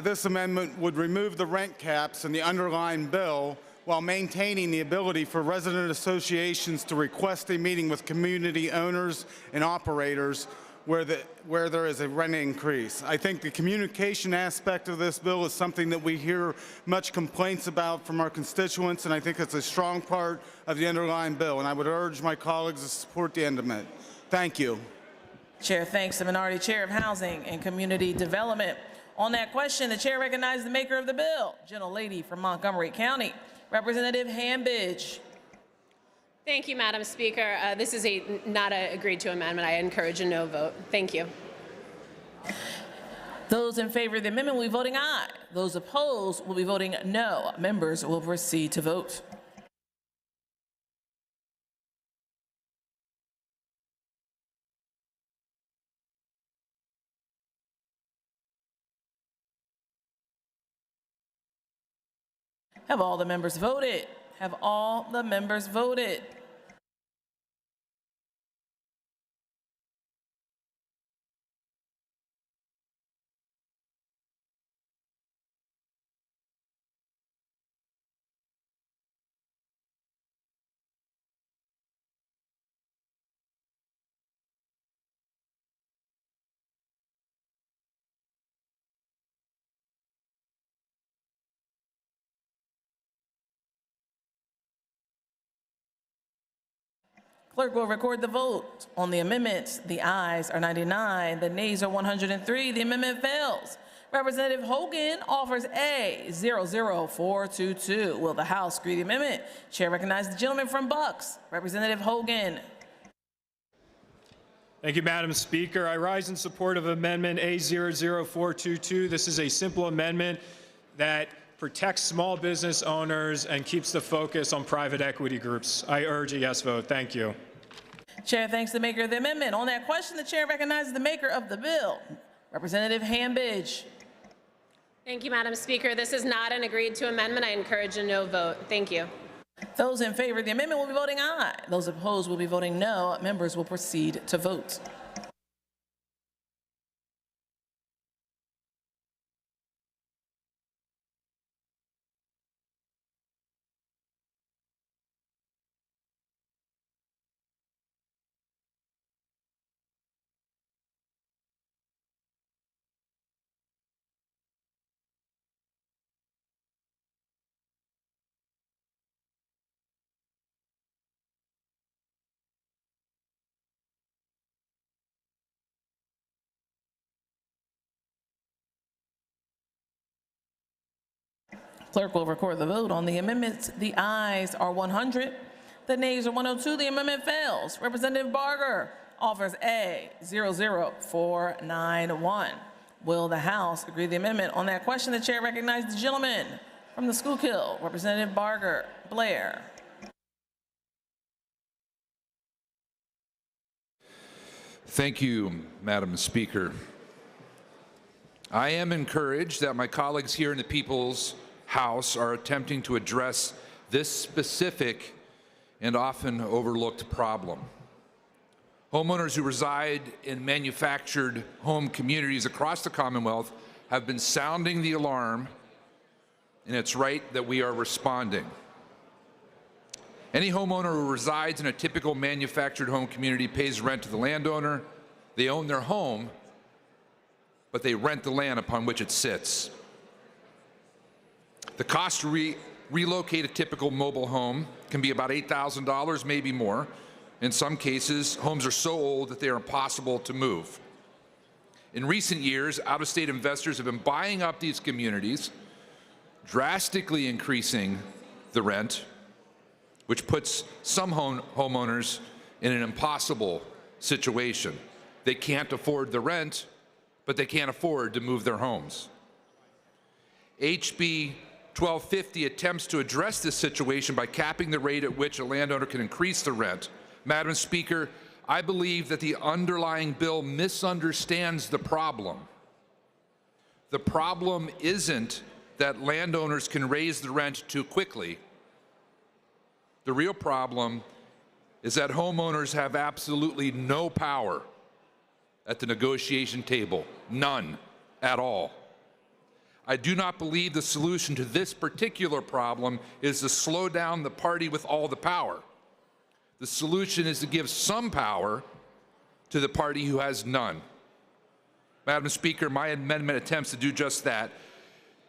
This amendment would remove the rent caps in the underlying bill while maintaining the ability for resident associations to request a meeting with community owners and operators where there is a rent increase. I think the communication aspect of this bill is something that we hear much complaints about from our constituents, and I think it's a strong part of the underlying bill, and I would urge my colleagues to support the amendment. Thank you. Chair thanks the Minority Chair of Housing and Community Development. On that question, the Chair recognizes the maker of the bill, gentlelady from Montgomery County, Representative Hambidge. Thank you, Madam Speaker. This is not an agreed to amendment. I encourage a no vote. Thank you. Those in favor of the amendment will be voting aye. Those opposed will be voting no. Members will proceed to vote. Have all the members voted? Have all the members voted? Clerk will record the vote on the amendment. The ayes are 99, the nays are 103. The amendment fails. Representative Hogan offers A 00422. Will the House agree to the amendment? Chair recognizes the gentleman from Bucks, Representative Hogan. Thank you, Madam Speaker. I rise in support of Amendment A00422. This is a simple amendment that protects small business owners and keeps the focus on private equity groups. I urge a yes vote. Thank you. Chair thanks the maker of the amendment. On that question, the chair recognizes the maker of the bill, Representative Hambidge. Thank you, Madam Speaker. This is not an agreed to amendment. I encourage a no vote. Thank you. Those in favor of the amendment will be voting aye. Those opposed will be voting no. Members will proceed to vote. Clerk will record the vote on the amendments. The ayes are 100. The nays are 102. The amendment fails. Representative Barger offers A 00491. Will the House agree to the amendment? On that question, the chair recognizes the gentleman from the Schuylkill, Representative Barger Blair. Thank you, Madam Speaker. I am encouraged that my colleagues here in the People's House are attempting to address this specific and often overlooked problem. Homeowners who reside in manufactured home communities across the Commonwealth have been sounding the alarm, and it's right that we are responding. Any homeowner who resides in a typical manufactured home community pays rent to the landowner. They own their home, but they rent the land upon which it sits. The cost to relocate a typical mobile home can be about $8,000, maybe more. In some cases, homes are so old that they are impossible to move. In recent years, out-of-state investors have been buying up these communities, drastically increasing the rent, which puts some homeowners in an impossible situation. They can't afford the rent, but they can't afford to move their homes. HB 1250 attempts to address this situation by capping the rate at which a landowner can increase the rent. Madam Speaker, I believe that the underlying bill misunderstands the problem. The problem isn't that landowners can raise the rent too quickly. The real problem is that homeowners have absolutely no power at the negotiation table, none at all. I do not believe the solution to this particular problem is to slow down the party with all the power. The solution is to give some power to the party who has none. Madam Speaker, my amendment attempts to do just that.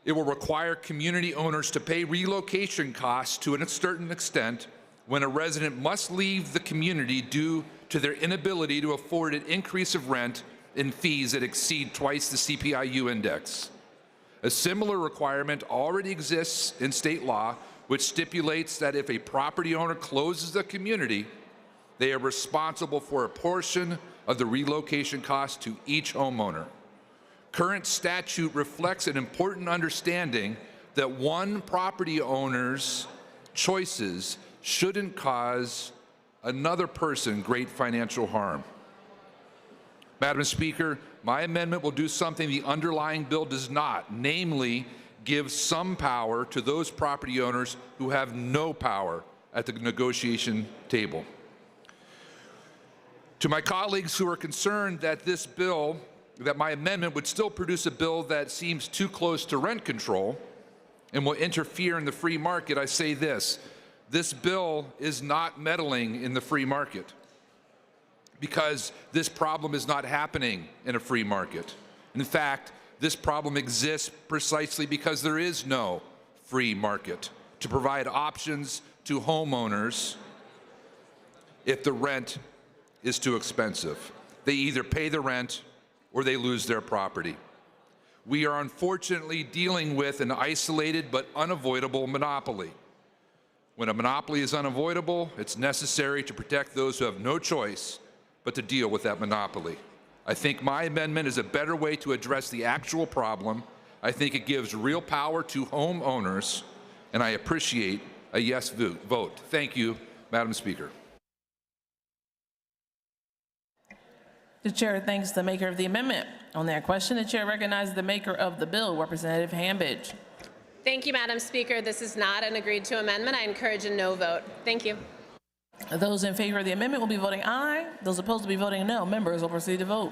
It will require community owners to pay relocation costs to a certain extent when a resident must leave the community due to their inability to afford an increase of rent and fees that exceed twice the CPIU index. A similar requirement already exists in state law, which stipulates that if a property owner closes a community, they are responsible for a portion of the relocation cost to each homeowner. Current statute reflects an important understanding that one property owner's choices shouldn't cause another person great financial harm. Madam Speaker, my amendment will do something the underlying bill does not, namely give some power to those property owners who have no power at the negotiation table. To my colleagues who are concerned that this bill, that my amendment would still produce a bill that seems too close to rent control and will interfere in the free market, I say this: this bill is not meddling in the free market, because this problem is not happening in a free market. In fact, this problem exists precisely because there is no free market to provide options to homeowners if the rent is too expensive. They either pay the rent or they lose their property. We are unfortunately dealing with an isolated but unavoidable monopoly. When a monopoly is unavoidable, it's necessary to protect those who have no choice but to deal with that monopoly. I think my amendment is a better way to address the actual problem. I think it gives real power to homeowners, and I appreciate a yes vote. Thank you, Madam Speaker. The chair thanks the maker of the amendment. On that question, the chair recognizes the maker of the bill, Representative Hambidge. Thank you, Madam Speaker. This is not an agreed to amendment. I encourage a no vote. Thank you. Those in favor of the amendment will be voting aye. Those opposed will be voting no. Members will proceed to vote.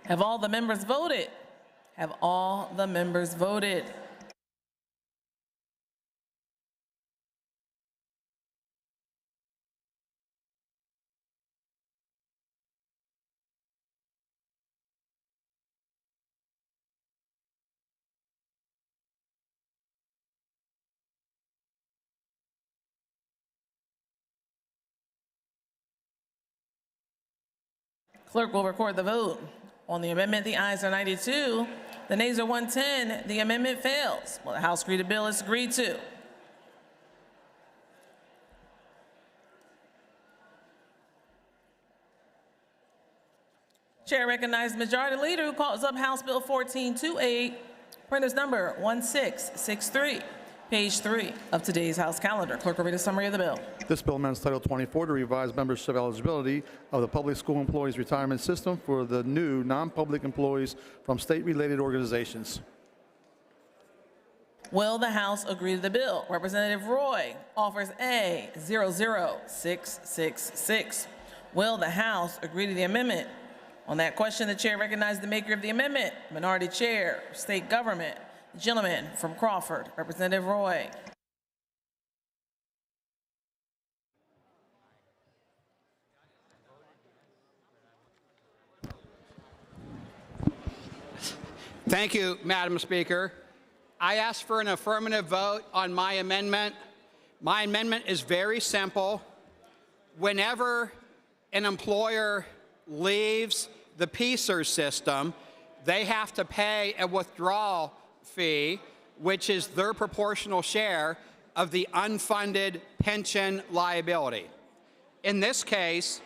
Have all the members voted? Have all the members voted? Clerk will record the vote. On the amendment, the ayes are 92, the nays are 110. The amendment fails. Will the House agree the bill is agreed to? Chair recognizes Majority Leader who calls up House Bill 1428, printer's number 1663, page 3 of today's House calendar. Clerk will read a summary of the bill. This bill amends Title 24 to revise membership eligibility of the Public School Employees Retirement System for the new non-public employees from state-related organizations. Will the House agree to the bill? Representative Roy offers A 00666. Will the House agree to the amendment? On that question, the chair recognizes the maker of the amendment, Minority Chair, State Government. The gentleman from Crawford, Representative Roy. Thank you, Madam Speaker. I ask for an affirmative vote on my amendment. My amendment is very simple. Whenever an employer leaves the PSERS system, they have to pay a withdrawal fee, which is their proportional share of the unfunded pension liability. In this case,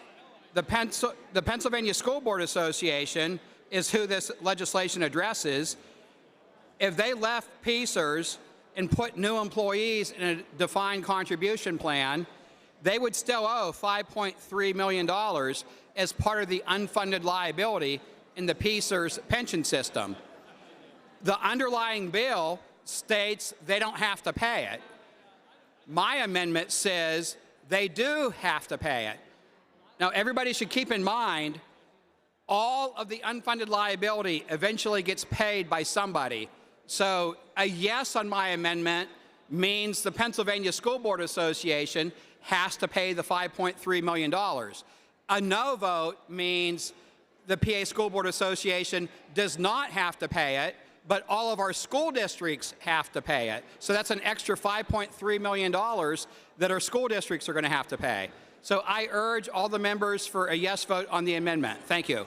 the Pennsylvania School Board Association is who this legislation addresses. If they left PSERS and put new employees in a defined contribution plan, they would still owe $5.3 million as part of the unfunded liability in the PSERS pension system. The underlying bill states they don't have to pay it. My amendment says they do have to pay it. Now, everybody should keep in mind, all of the unfunded liability eventually gets paid by somebody. So a yes on my amendment means the Pennsylvania School Board Association has to pay the $5.3 million. A no vote means the PA School Board Association does not have to pay it, but all of our school districts have to pay it. So that's an extra $5.3 million that our school districts are going to have to pay. So I urge all the members for a yes vote on the amendment. Thank you.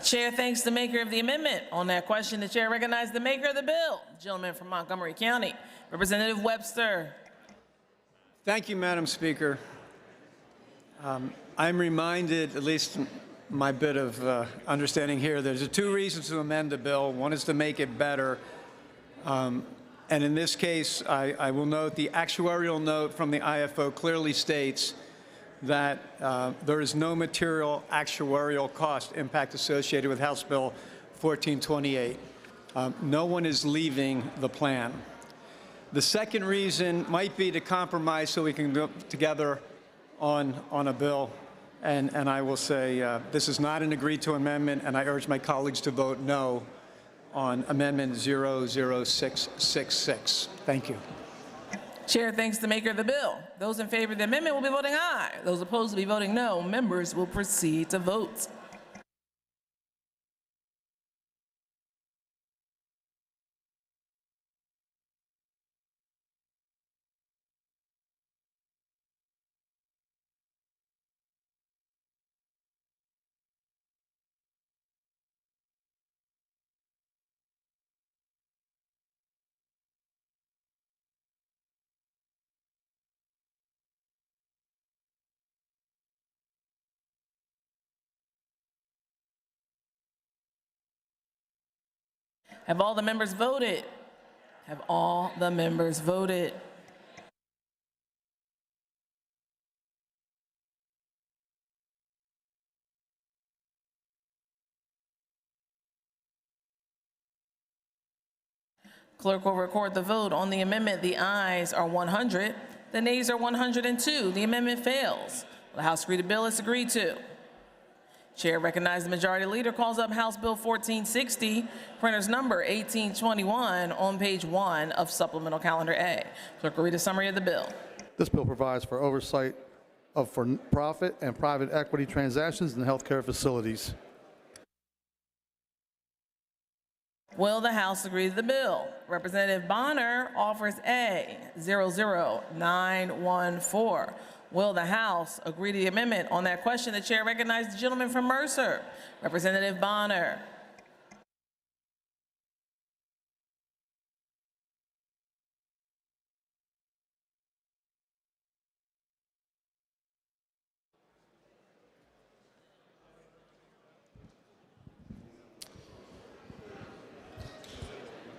Chair thanks the maker of the amendment. On that question, the chair recognizes the maker of the bill, gentleman from Montgomery County, Representative Webster. Thank you, Madam Speaker. I'm reminded, at least my bit of understanding here. There's two reasons to amend the bill. One is to make it better. And in this case, I will note the actuarial note from the IFO clearly states that there is no material actuarial cost impact associated with House Bill 1428. No one is leaving the plan. The second reason might be to compromise so we can go together on a bill. And I will say this is not an agreed-to amendment, and I urge my colleagues to vote no on Amendment 00666. Thank you. Chair thanks the maker of the bill. Those in favor of the amendment will be voting aye. Those opposed will be voting no. Members will proceed to vote. Have all the members voted? Have all the members voted? Clerk will record the vote on the amendment. The ayes are 100. The nays are 102. The amendment fails. The House agree the bill is agreed to. Chair recognizes the Majority Leader, calls up House Bill 1460, printer's number 1821, on page 1 of Supplemental Calendar A. Clerk will read a summary of the bill. This bill provides for oversight of for-profit and private equity transactions in healthcare facilities. Will the House agree to the bill? Representative Bonner offers A, 00914. Will the House agree to the amendment? On that question, the chair recognizes the gentleman from Mercer, Representative Bonner.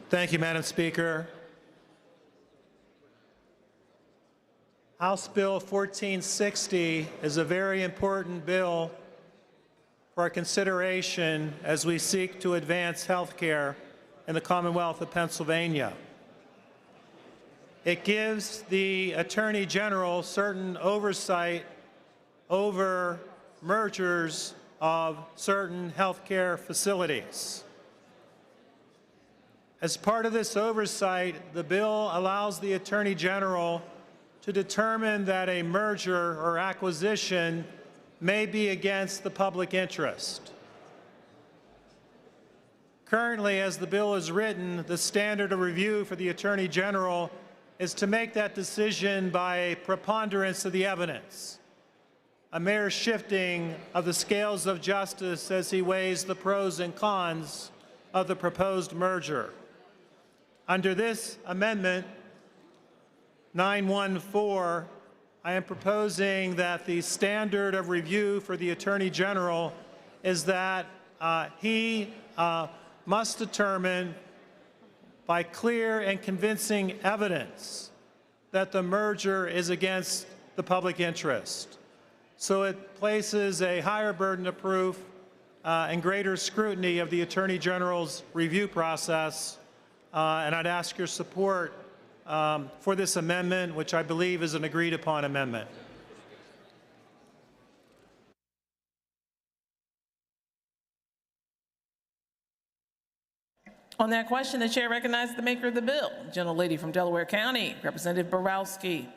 Thank you, Madam Speaker. House Bill 1460 is a very important bill for our consideration as we seek to advance health care in the Commonwealth of Pennsylvania. It gives the Attorney General certain oversight over mergers of certain health care facilities. As part of this oversight, the bill allows the Attorney General to determine that a merger or acquisition may be against the public interest. Currently, as the bill is written, the standard of review for the Attorney General is to make that decision by a preponderance of the evidence, a mere shifting of the scales of justice as he weighs the pros and cons of the proposed merger. Under this amendment, 914, I am proposing that the standard of review for the Attorney General is that he must determine by clear and convincing evidence that the merger is against the public interest. So it places a higher burden of proof and greater scrutiny of the Attorney General's review process, and I'd ask your support for this amendment, which I believe is an agreed-upon amendment. On that question, the chair recognizes the maker of the bill, gentlelady from Delaware County, Representative Borowski.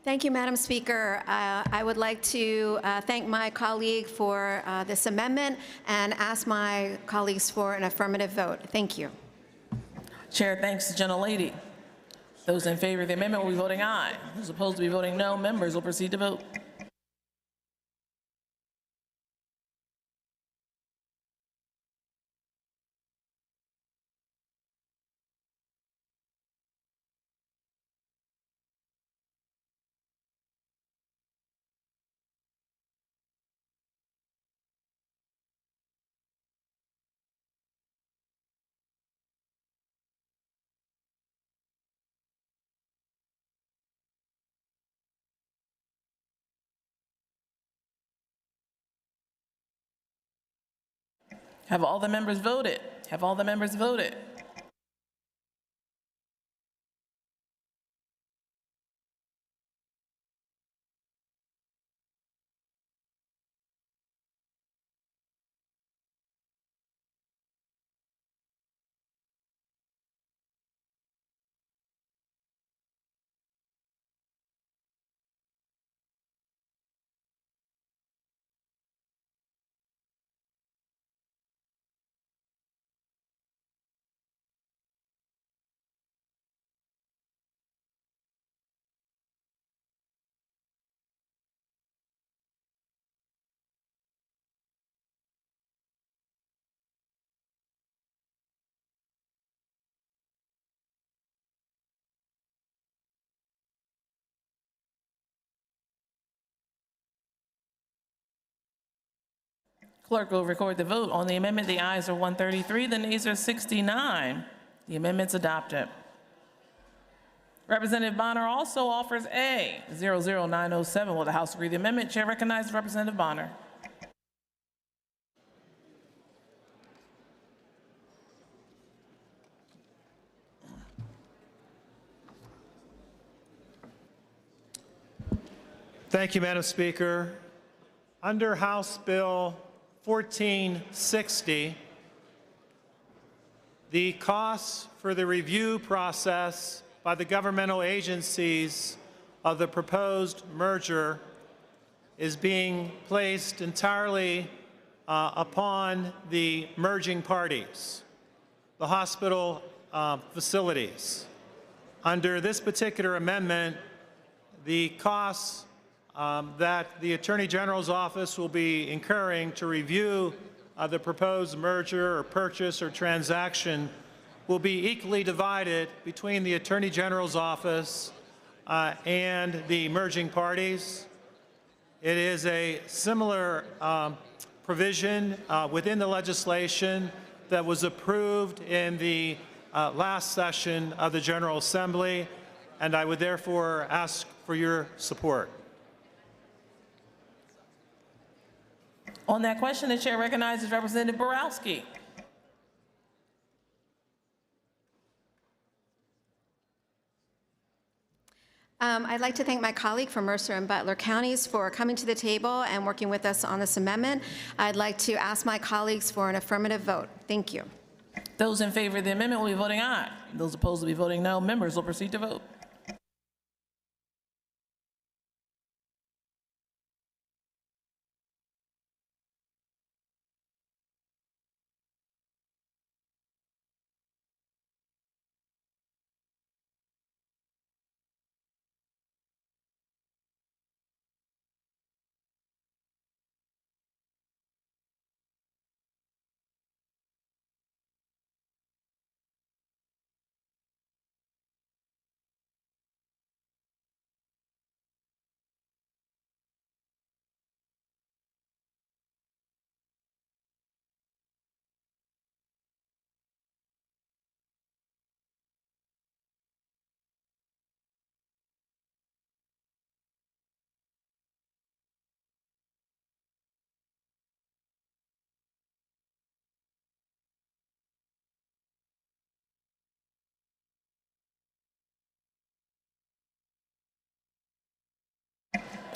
Thank you, Madam Speaker. I would like to thank my colleague for this amendment and ask my colleagues for an affirmative vote. Thank you. Chair thanks the gentlelady. Those in favor of the amendment will be voting aye. Those opposed will be voting no. Members will proceed to vote. Have all the members voted? Have all the members voted? Clerk will record the vote. On the amendment, the ayes are 133, the nays are 69. The amendment's adopted. Representative Bonner also offers A, 00907. Will the House agree to the amendment? Chair recognizes Representative Bonner. Thank you, Madam Speaker. Under House Bill 1460, the costs for the review process by the governmental agencies of the proposed merger is being placed entirely upon the merging parties, the hospital facilities. Under this particular amendment, the costs that the Attorney General's office will be incurring to review the proposed merger or purchase or transaction will be equally divided between the Attorney General's office and the merging parties. It is a similar provision within the legislation that was approved in the last session of the General Assembly, and I would therefore ask for your support. On that question, the chair recognizes Representative Borowski. I'd like to thank my colleague from Mercer and Butler counties for coming to the table and working with us on this amendment. I'd like to ask my colleagues for an affirmative vote. Thank you. Those in favor of the amendment will be voting aye. Those opposed will be voting no. Members will proceed to vote.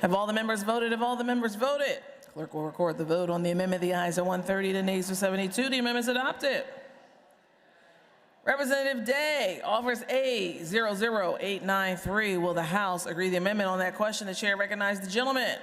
Have all the members voted? Have all the members voted? Clerk will record the vote. On the amendment, the ayes are 130, the nays are 72. The amendment is adopted. Representative Day offers A, 00893. Will the House agree to the amendment? On that question, the chair recognizes the gentleman.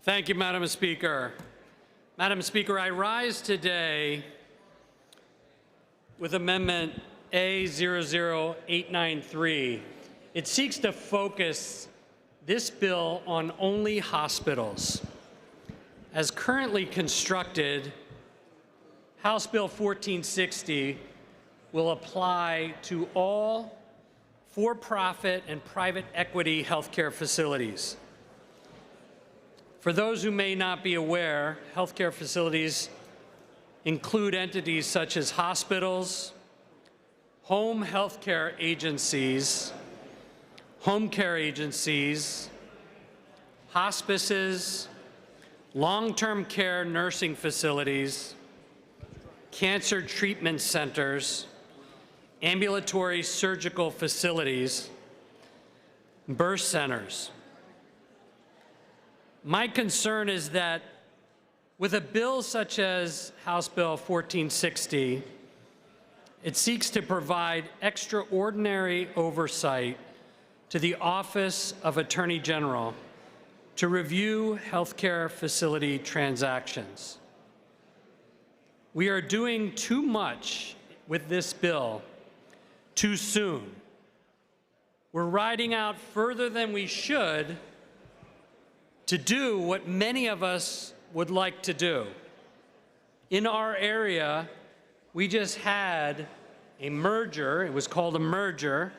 Thank you, Madam Speaker. Madam Speaker, I rise today with Amendment A00893. It seeks to focus this bill on only hospitals. As currently constructed, House Bill 1460 will apply to all for-profit and private equity healthcare facilities. For those who may not be aware, healthcare facilities include entities such as hospitals, home health care agencies, home care agencies, hospices, long-term care nursing facilities, cancer treatment centers, ambulatory surgical facilities, birth centers. My concern is that with a bill such as House Bill 1460, it seeks to provide extraordinary oversight to the Office of Attorney General to review healthcare facility transactions. We are doing too much with this bill too soon. We're riding out further than we should to do what many of us would like to do. In our area, we just had a merger. It was called a merger.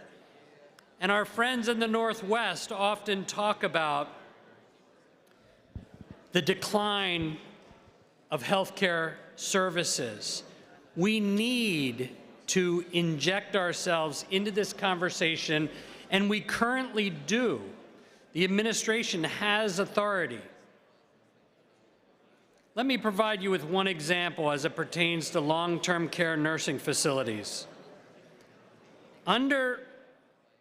And our friends in the Northwest often talk about the decline of healthcare services. We need to inject ourselves into this conversation, and we currently do. The administration has authority. Let me provide you with one example as it pertains to long-term care nursing facilities. Under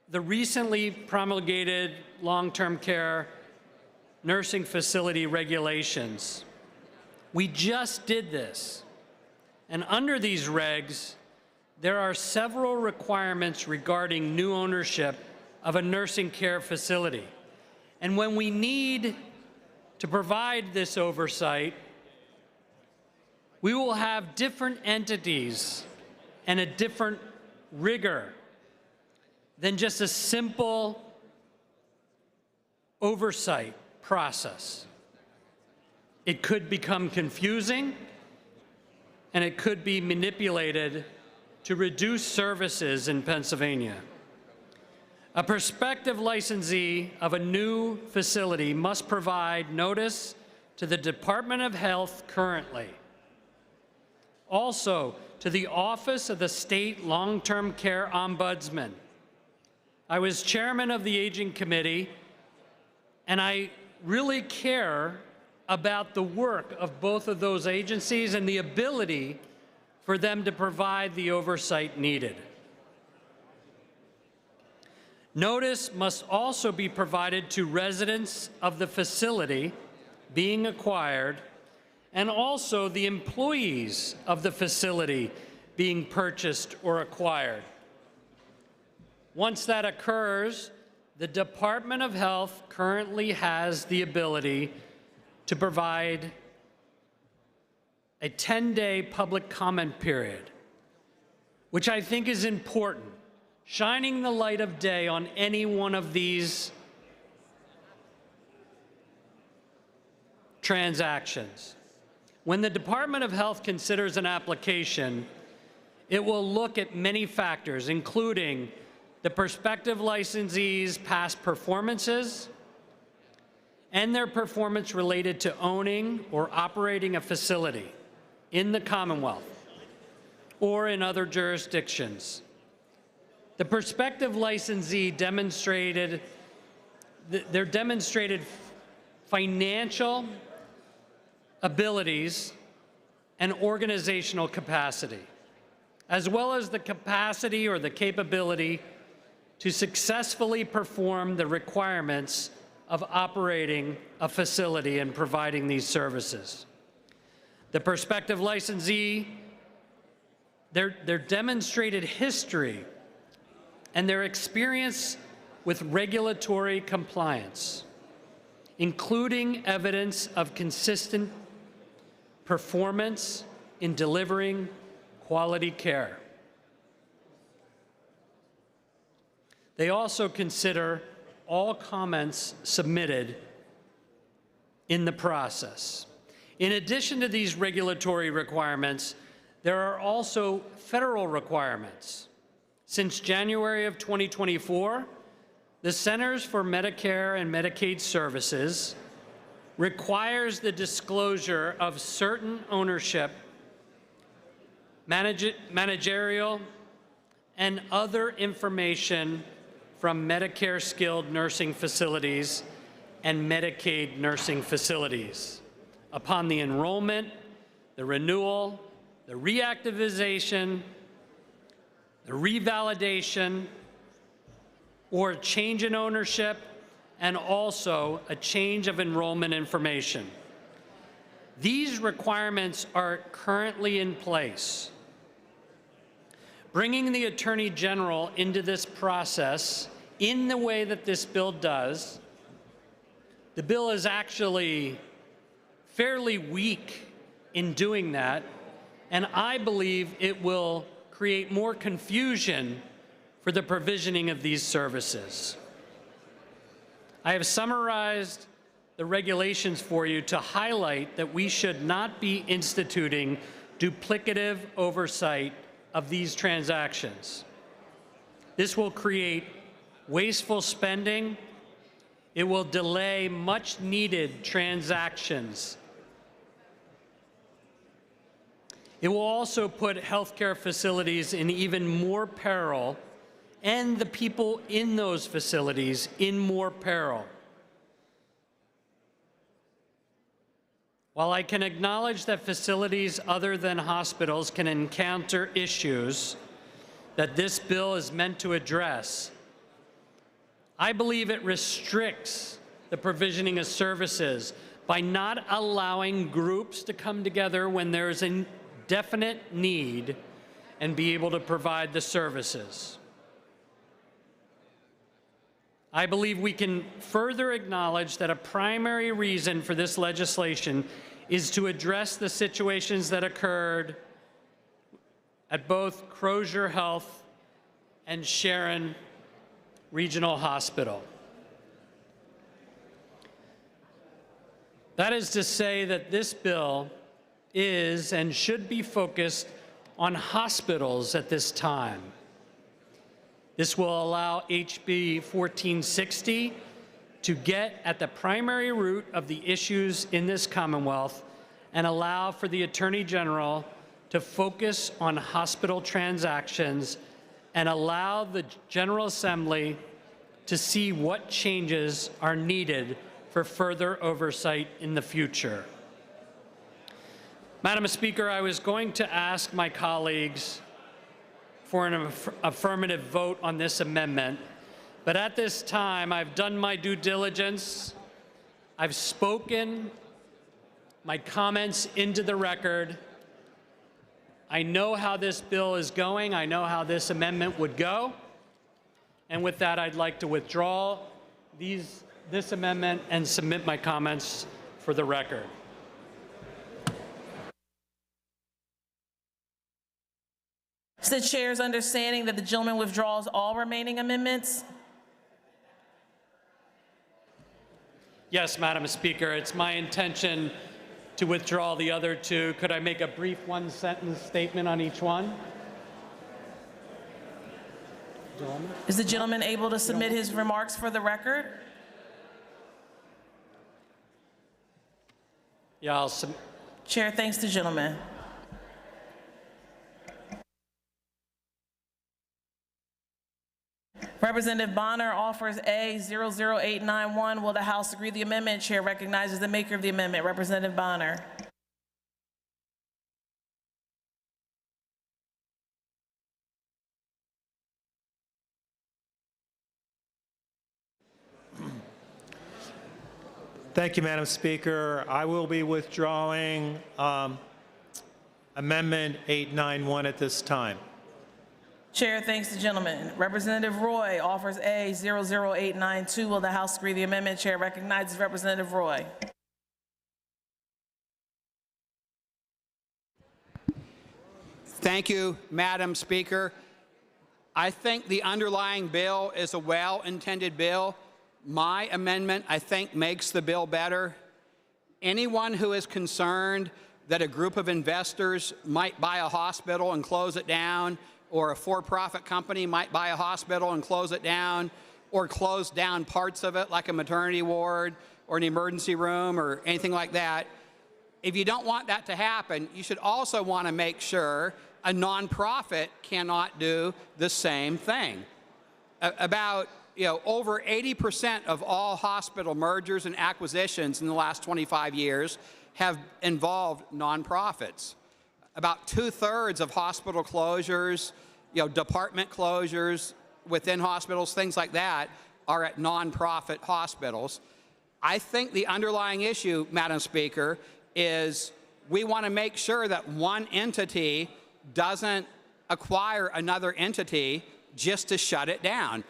the recently promulgated long-term care nursing facility regulations, we just did this. And under these regs, there are several requirements regarding new ownership of a nursing care facility. And when we need to provide this oversight, we will have different entities and a different rigor than just a simple oversight process. It could become confusing, and it could be manipulated to reduce services in Pennsylvania. A prospective licensee of a new facility must provide notice to the Department of Health currently. Also, to the Office of the State Long-Term Care Ombudsman. I was chairman of the Aging Committee, and I really care about the work of both of those agencies and the ability for them to provide the oversight needed. Notice must also be provided to residents of the facility being acquired and also the employees of the facility being purchased or acquired. Once that occurs, the Department of Health currently has the ability to provide a 10-day public comment period, which I think is important, shining the light of day on any one of these transactions. When the Department of Health considers an application, it will look at many factors, including the prospective licensee's past performances and their performance related to owning or operating a facility in the Commonwealth or in other jurisdictions. The prospective licensee demonstrated financial abilities and organizational capacity, as well as the capacity or the capability to successfully perform the requirements of operating a facility and providing these services. The prospective licensee, their demonstrated history and their experience with regulatory compliance, including evidence of consistent performance in delivering quality care. They also consider all comments submitted in the process. In addition to these regulatory requirements, there are also federal requirements. Since January of 2024, the Centers for Medicare and Medicaid Services requires the disclosure of certain ownership managerial, and other information from Medicare skilled nursing facilities and Medicaid nursing facilities upon the enrollment, the renewal, the reactivation, the revalidation, or change in ownership, and also a change of enrollment information. These requirements are currently in place. Bringing the Attorney General into this process in the way that this bill does, the bill is actually fairly weak in doing that, and I believe it will create more confusion for the provisioning of these services. I have summarized the regulations for you to highlight that we should not be instituting duplicative oversight of these transactions. This will create wasteful spending. It will delay much needed transactions. It will also put healthcare facilities in even more peril and the people in those facilities in more peril. While I can acknowledge that facilities other than hospitals can encounter issues that this bill is meant to address, I believe it restricts the provisioning of services by not allowing groups to come together when there is a definite need and be able to provide the services. I believe we can further acknowledge that a primary reason for this legislation is to address the situations that occurred at both Crozier Health and Sharon Regional Hospital. That is to say that this bill is and should be focused on hospitals at this time. This will allow HB 1460 to get at the primary root of the issues in this Commonwealth and allow for the Attorney General to focus on hospital transactions and allow the General Assembly to see what changes are needed for further oversight in the future. Madam Speaker, I was going to ask my colleagues for an affirmative vote on this amendment, but at this time, I've done my due diligence. I've spoken my comments into the record. I know how this bill is going. I know how this amendment would go. And with that, I'd like to withdraw this amendment and submit my comments for the record. It's the chair's understanding that the gentleman withdraws all remaining amendments. Yes, Madam Speaker, it's my intention to withdraw the other two. Could I make a brief one-sentence statement on each one? Is the gentleman able to submit his remarks for the record? Yeah, I'll Chair thanks the gentleman. Representative Bonner offers A 00891. Will the House agree to the amendment? Chair recognizes the maker of the amendment, Representative Bonner. Thank you, Madam Speaker. I will be withdrawing Amendment 891 at this time. Chair thanks the gentleman. Representative Roy offers A 00892. Will the House agree to the amendment? Chair recognizes Representative Roy. Thank you, Madam Speaker. I think the underlying bill is a well-intended bill. My amendment, I think, makes the bill better. Anyone who is concerned that a group of investors might buy a hospital and close it down, or a for-profit company might buy a hospital and close it down, or close down parts of it like a maternity ward or an emergency room or anything like that. If you don't want that to happen, you should also want to make sure a nonprofit cannot do the same thing. About over 80% of all hospital mergers and acquisitions in the last 25 years have involved nonprofits. About 2/3 of hospital closures, department closures within hospitals, things like that, are at nonprofit hospitals. I think the underlying issue, Madam Speaker, is we want to make sure that one entity doesn't acquire another entity just to shut it down.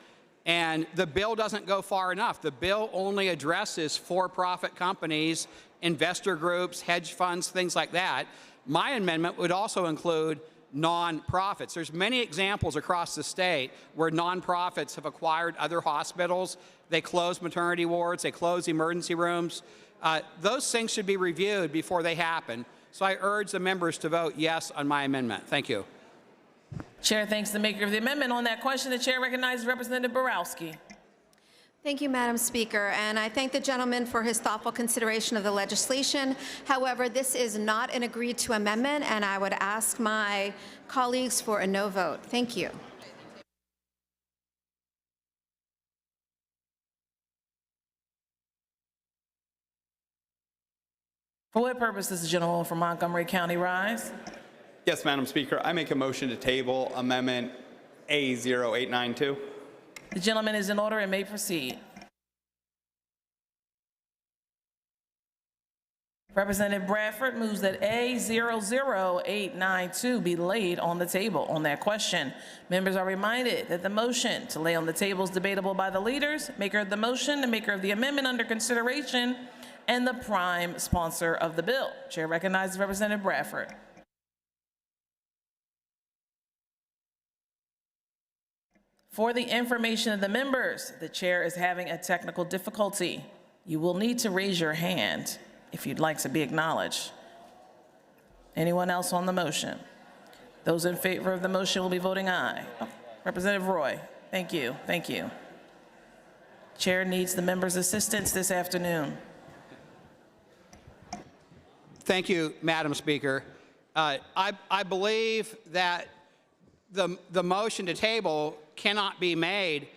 And the bill doesn't go far enough. The bill only addresses for-profit companies, investor groups, hedge funds, things like that. My amendment would also include nonprofits. There's many examples across the state where nonprofits have acquired other hospitals. They close maternity wards, they close emergency rooms. Those things should be reviewed before they happen. So I urge the members to vote yes on my amendment. Thank you. Chair thanks the maker of the amendment. On that question, the chair recognizes Representative Borowski. Thank you, Madam Speaker, and I thank the gentleman for his thoughtful consideration of the legislation. However, this is not an agreed-to amendment, and I would ask my colleagues for a no vote. Thank you. For what purpose does the gentleman from Montgomery County rise? Yes, Madam Speaker. I make a motion to table Amendment A0892. The gentleman is in order and may proceed. Representative Bradford moves that A00892 be laid on the table. On that question, members are reminded that the motion to lay on the table is debatable by the leaders, maker of the motion, the maker of the amendment under consideration, and the prime sponsor of the bill. Chair recognizes Representative Bradford. For the information of the members, the chair is having a technical difficulty. You will need to raise your hand if you'd like to be acknowledged. Anyone else on the motion? Those in favor of the motion will be voting aye. Oh, Representative Roy, thank you, thank you. Chair needs the members' assistance this afternoon. Thank you, Madam Speaker. I believe that the motion to table cannot be made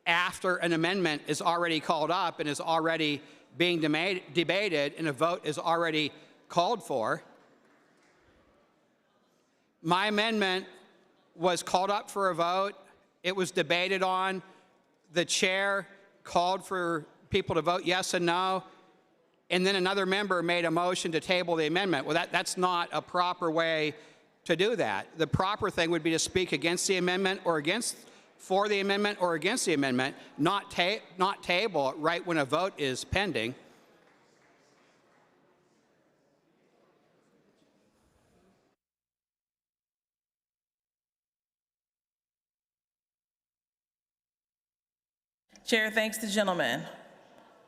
after an amendment is already called up and is already being debated and a vote is already called for. My amendment was called up for a vote. It was debated on. The chair called for people to vote yes and no, and then another member made a motion to table the amendment. Well, that's not a proper way to do that. The proper thing would be to speak against the amendment or for the amendment or against the amendment, not table it right when a vote is pending. Chair thanks the gentleman.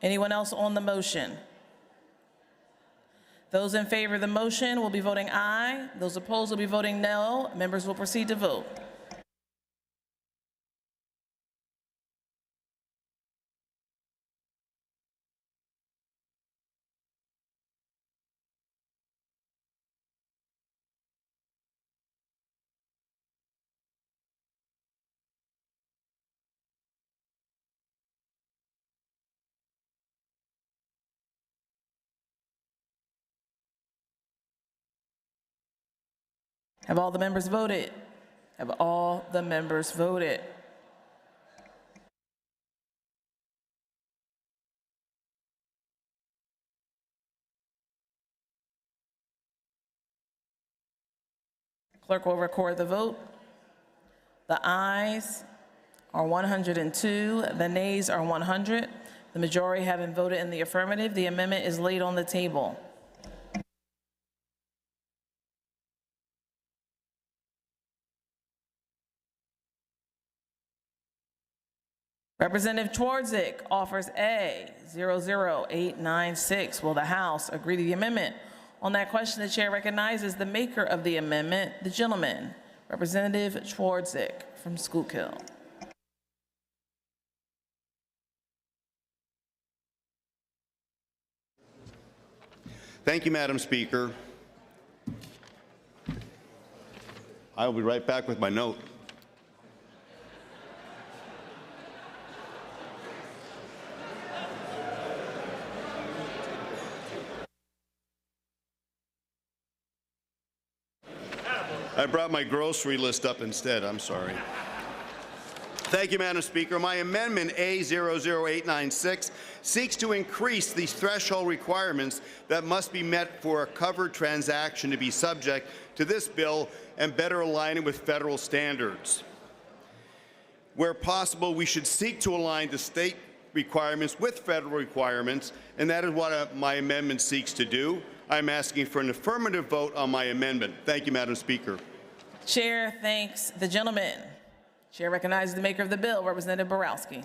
Anyone else on the motion? Those in favor of the motion will be voting aye. Those opposed will be voting no. Members will proceed to vote. Have all the members voted? Have all the members voted? Clerk will record the vote. The ayes are 102, the nays are 100. The majority having voted in the affirmative, the amendment is laid on the table. Representative Twardzik offers A00896. Will the House agree to the amendment? On that question, the chair recognizes the maker of the amendment, the gentleman, Representative Twardzik from Schuylkill. Thank you, Madam Speaker. I will be right back with my note. I brought my grocery list up instead. I'm sorry. Thank you, Madam Speaker. My amendment A00896 seeks to increase the threshold requirements that must be met for a covered transaction to be subject to this bill and better align it with federal standards. Where possible, we should seek to align the state requirements with federal requirements, and that is what my amendment seeks to do. I'm asking for an affirmative vote on my amendment. Thank you, Madam Speaker. Chair thanks the gentleman. Chair recognizes the maker of the bill, Representative Borowski. I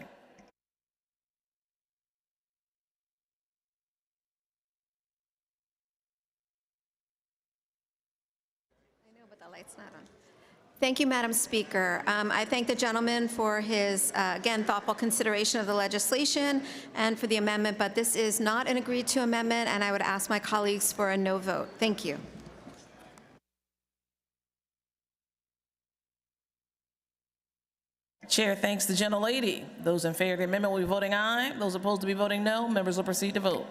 know, but the light's not on. Thank you, Madam Speaker. I thank the gentleman for his, again, thoughtful consideration of the legislation and for the amendment, but this is not an agreed-to amendment, and I would ask my colleagues for a no vote. Thank you. Chair thanks the gentlelady. Those in favor of the amendment will be voting aye. Those opposed to be voting no. Members will proceed to vote.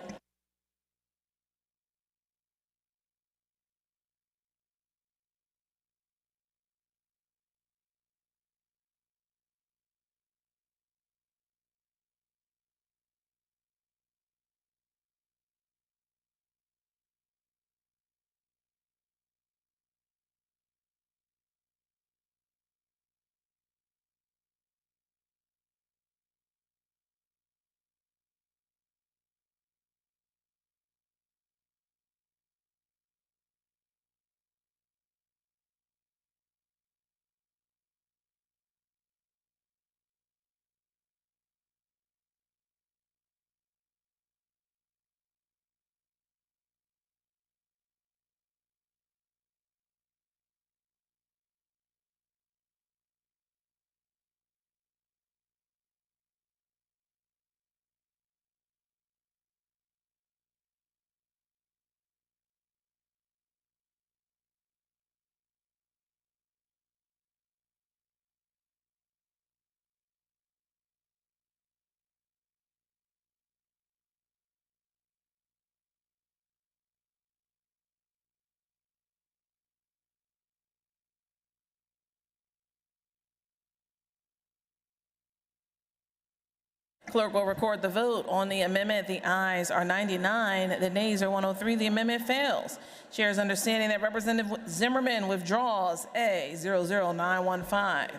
Clerk will record the vote on the amendment. The ayes are 99, the nays are 103. The amendment fails. Chair's understanding that Representative Zimmerman withdraws A00915.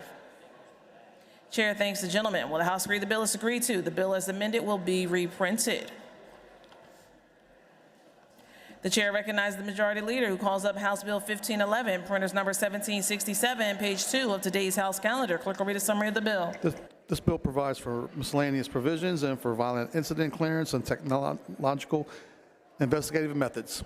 Chair thanks the gentleman. Will the House agree the bill is agreed to? The bill as amended will be reprinted. The chair recognizes the majority leader who calls up House Bill 1511, printers number 1767, page 2 of today's House calendar. Clerk will read a summary of the bill. This bill provides for miscellaneous provisions and for violent incident clearance and technological investigative methods.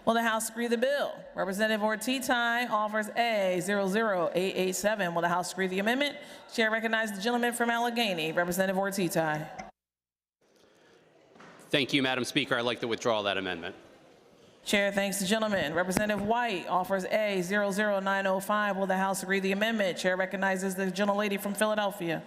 Will the House agree the bill? Representative Ortiz-Tai offers A00887. Will the House agree the amendment? Chair recognizes the gentleman from Allegheny, Representative Ortiz-Tai. Thank you, Madam Speaker. I'd like to withdraw that amendment. Chair thanks the gentleman. Representative White offers A00905. Will the House agree the amendment? Chair recognizes the gentlelady from Philadelphia.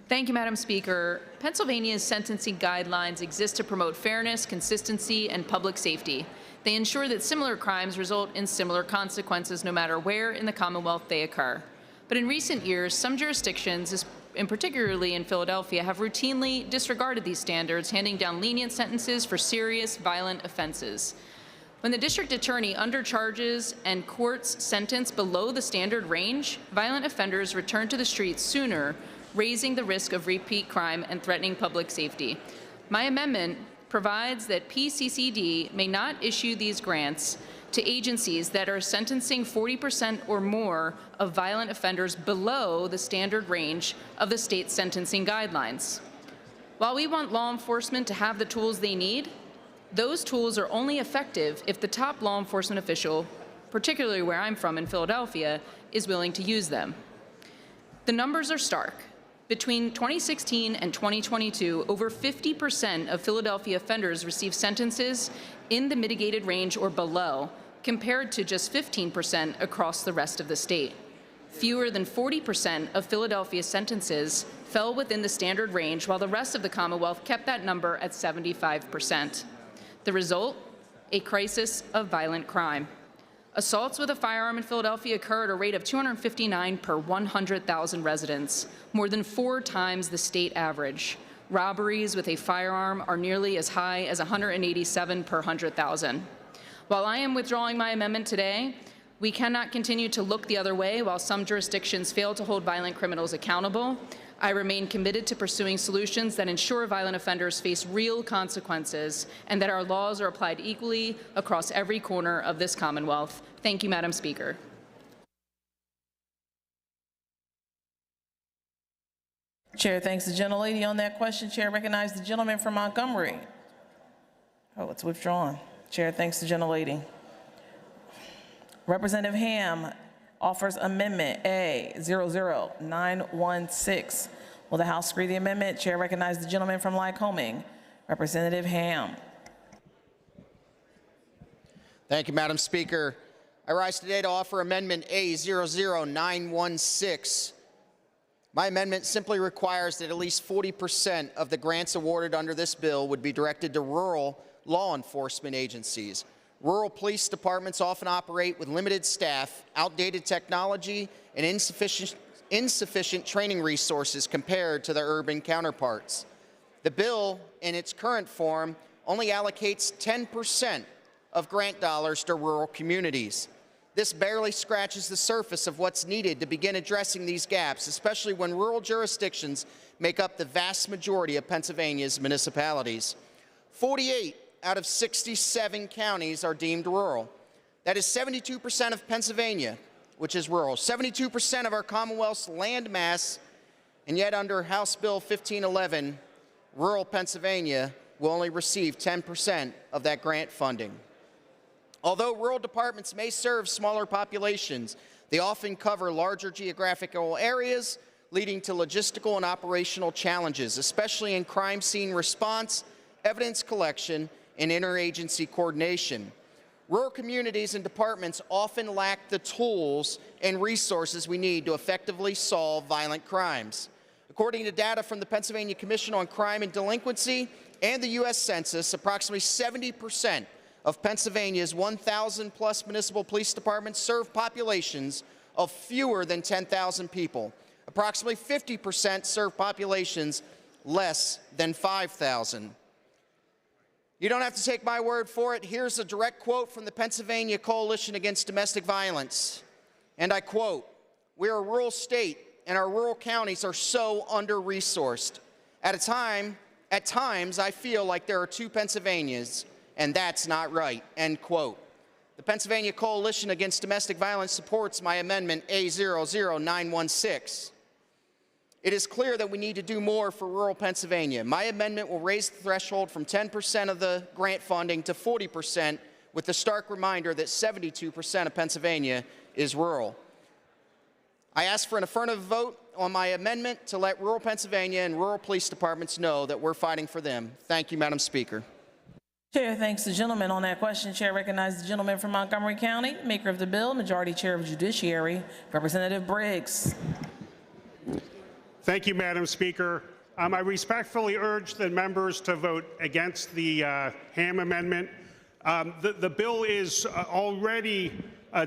Thank you, Madam Speaker. Pennsylvania's sentencing guidelines exist to promote fairness, consistency, and public safety. They ensure that similar crimes result in similar consequences no matter where in the Commonwealth they occur. But in recent years, some jurisdictions, and particularly in Philadelphia, have routinely disregarded these standards, handing down lenient sentences for serious, violent offenses. When the district attorney undercharges and courts sentence below the standard range, violent offenders return to the streets sooner, raising the risk of repeat crime and threatening public safety. My amendment provides that PCCD may not issue these grants to agencies that are sentencing 40% or more of violent offenders below the standard range of the state sentencing guidelines. While we want law enforcement to have the tools they need, those tools are only effective if the top law enforcement official, particularly where I'm from in Philadelphia, is willing to use them. The numbers are stark. Between 2016 and 2022, over 50% of Philadelphia offenders received sentences in the mitigated range or below, compared to just 15% across the rest of the state. Fewer than 40% of Philadelphia's sentences fell within the standard range, while the rest of the Commonwealth kept that number at 75%. The result? A crisis of violent crime. Assaults with a firearm in Philadelphia occur at a rate of 259 per 100,000 residents, more than 4 times the state average. Robberies with a firearm are nearly as high as 187 per 100,000. While I am withdrawing my amendment today, we cannot continue to look the other way while some jurisdictions fail to hold violent criminals accountable. I remain committed to pursuing solutions that ensure violent offenders face real consequences and that our laws are applied equally across every corner of this Commonwealth. Thank you, Madam Speaker. Chair thanks the gentlelady on that question. Chair recognizes the gentleman from Montgomery. Oh, it's withdrawn. Chair thanks the gentlelady. Representative Ham offers amendment A00916. Will the House agree to the amendment? Chair recognizes the gentleman from Lycoming. Representative Ham. Thank you, Madam Speaker. I rise today to offer amendment A00916. My amendment simply requires that at least 40% of the grants awarded under this bill would be directed to rural law enforcement agencies. Rural police departments often operate with limited staff, outdated technology, and insufficient training resources compared to their urban counterparts. The bill, in its current form, only allocates 10% of grant dollars to rural communities. This barely scratches the surface of what's needed to begin addressing these gaps, especially when rural jurisdictions make up the vast majority of Pennsylvania's municipalities. 48 out of 67 counties are deemed rural. That is 72% of Pennsylvania, which is rural, 72% of our Commonwealth's land mass, and yet under House Bill 1511, rural Pennsylvania will only receive 10% of that grant funding. Although rural departments may serve smaller populations, they often cover larger geographical areas, leading to logistical and operational challenges, especially in crime scene response, evidence collection, and interagency coordination. Rural communities and departments often lack the tools and resources we need to effectively solve violent crimes. According to data from the Pennsylvania Commission on Crime and Delinquency and the U.S. Census, approximately 70% of Pennsylvania's 1,000-plus municipal police departments serve populations of fewer than 10,000 people. Approximately 50% serve populations less than 5,000. You don't have to take my word for it. Here's a direct quote from the Pennsylvania Coalition Against Domestic Violence. And I quote, "We are a rural state, and our rural counties are so under-resourced. At times, I feel like there are 2 Pennsylvanias, and that's not right," end quote. The Pennsylvania Coalition Against Domestic Violence supports my amendment A00916. It is clear that we need to do more for rural Pennsylvania. My amendment will raise the threshold from 10% of the grant funding to 40%, with the stark reminder that 72% of Pennsylvania is rural. I ask for an affirmative vote on my amendment to let rural Pennsylvania and rural police departments know that we're fighting for them. Thank you, Madam Speaker. Chair thanks the gentleman on that question. Chair recognizes the gentleman from Montgomery County, maker of the bill, Majority Chair of Judiciary, Representative Briggs. Thank you, Madam Speaker. I respectfully urge the members to vote against the Ham amendment. The bill is already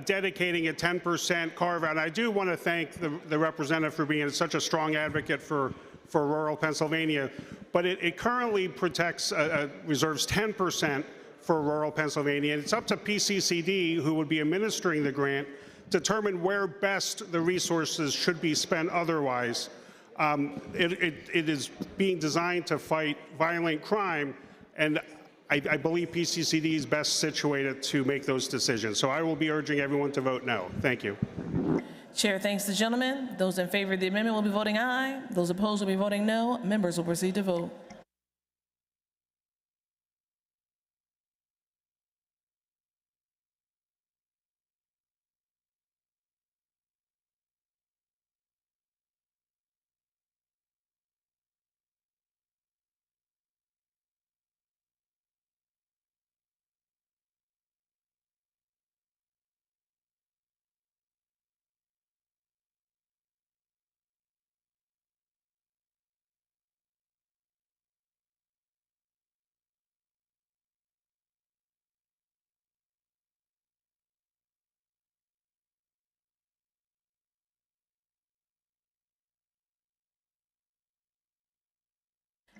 dedicating a 10% carve-out. I do want to thank the representative for being such a strong advocate for rural Pennsylvania, but it currently protects, reserves 10% for rural Pennsylvania, and it's up to PCCD, who would be administering the grant, to determine where best the resources should be spent otherwise. It is being designed to fight violent crime, and I believe PCCD is best situated to make those decisions. So I will be urging everyone to vote no. Thank you. Chair thanks the gentleman. Those in favor of the amendment will be voting aye. Those opposed will be voting no. Members will proceed to vote.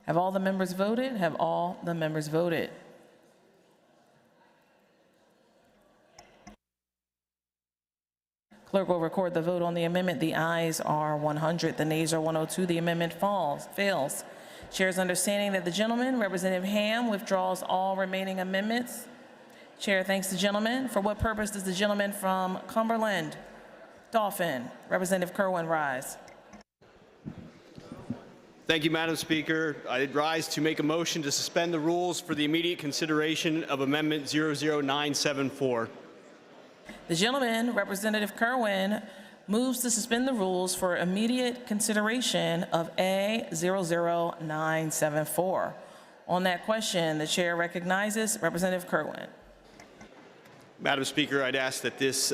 Have all the members voted? Have all the members voted? Clerk will record the vote on the amendment. The ayes are 100, the nays are 102. The amendment fails. Chair's understanding that the gentleman, Representative Ham, withdraws all remaining amendments. Chair thanks the gentleman. For what purpose does the gentleman from Cumberland, Dauphin, Representative Kerwin, rise? Thank you, Madam Speaker. I rise to make a motion to suspend the rules for the immediate consideration of Amendment 00974. The gentleman, Representative Kerwin, moves to suspend the rules for immediate consideration of A 00974. On that question, the chair recognizes Representative Kerwin. Madam Speaker, I'd ask that this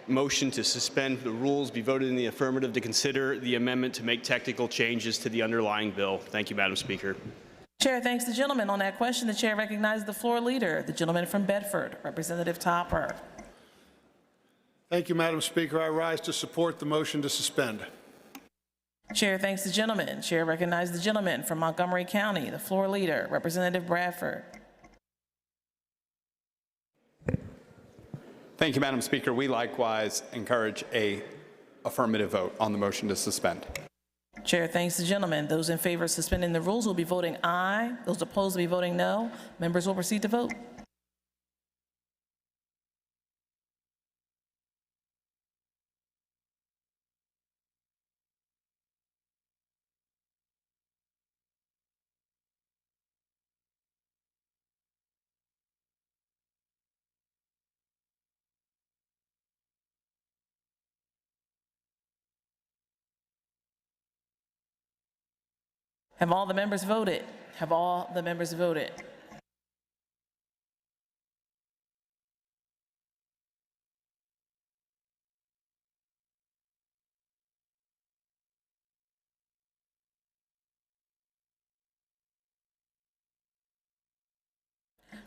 motion to suspend the rules be voted in the affirmative to consider the amendment to make technical changes to the underlying bill. Thank you, Madam Speaker. Chair thanks the gentleman. On that question, the chair recognizes the floor leader, the gentleman from Bedford, Representative Topper. Thank you, Madam Speaker. I rise to support the motion to suspend. Chair thanks the gentleman. Chair recognizes the gentleman from Montgomery County, the floor leader, Representative Bradford. Thank you, Madam Speaker. We likewise encourage a affirmative vote on the motion to suspend. Chair thanks the gentleman. Those in favor of suspending the rules will be voting aye. Those opposed will be voting no. Members will proceed to vote. Have all the members voted? Have all the members voted?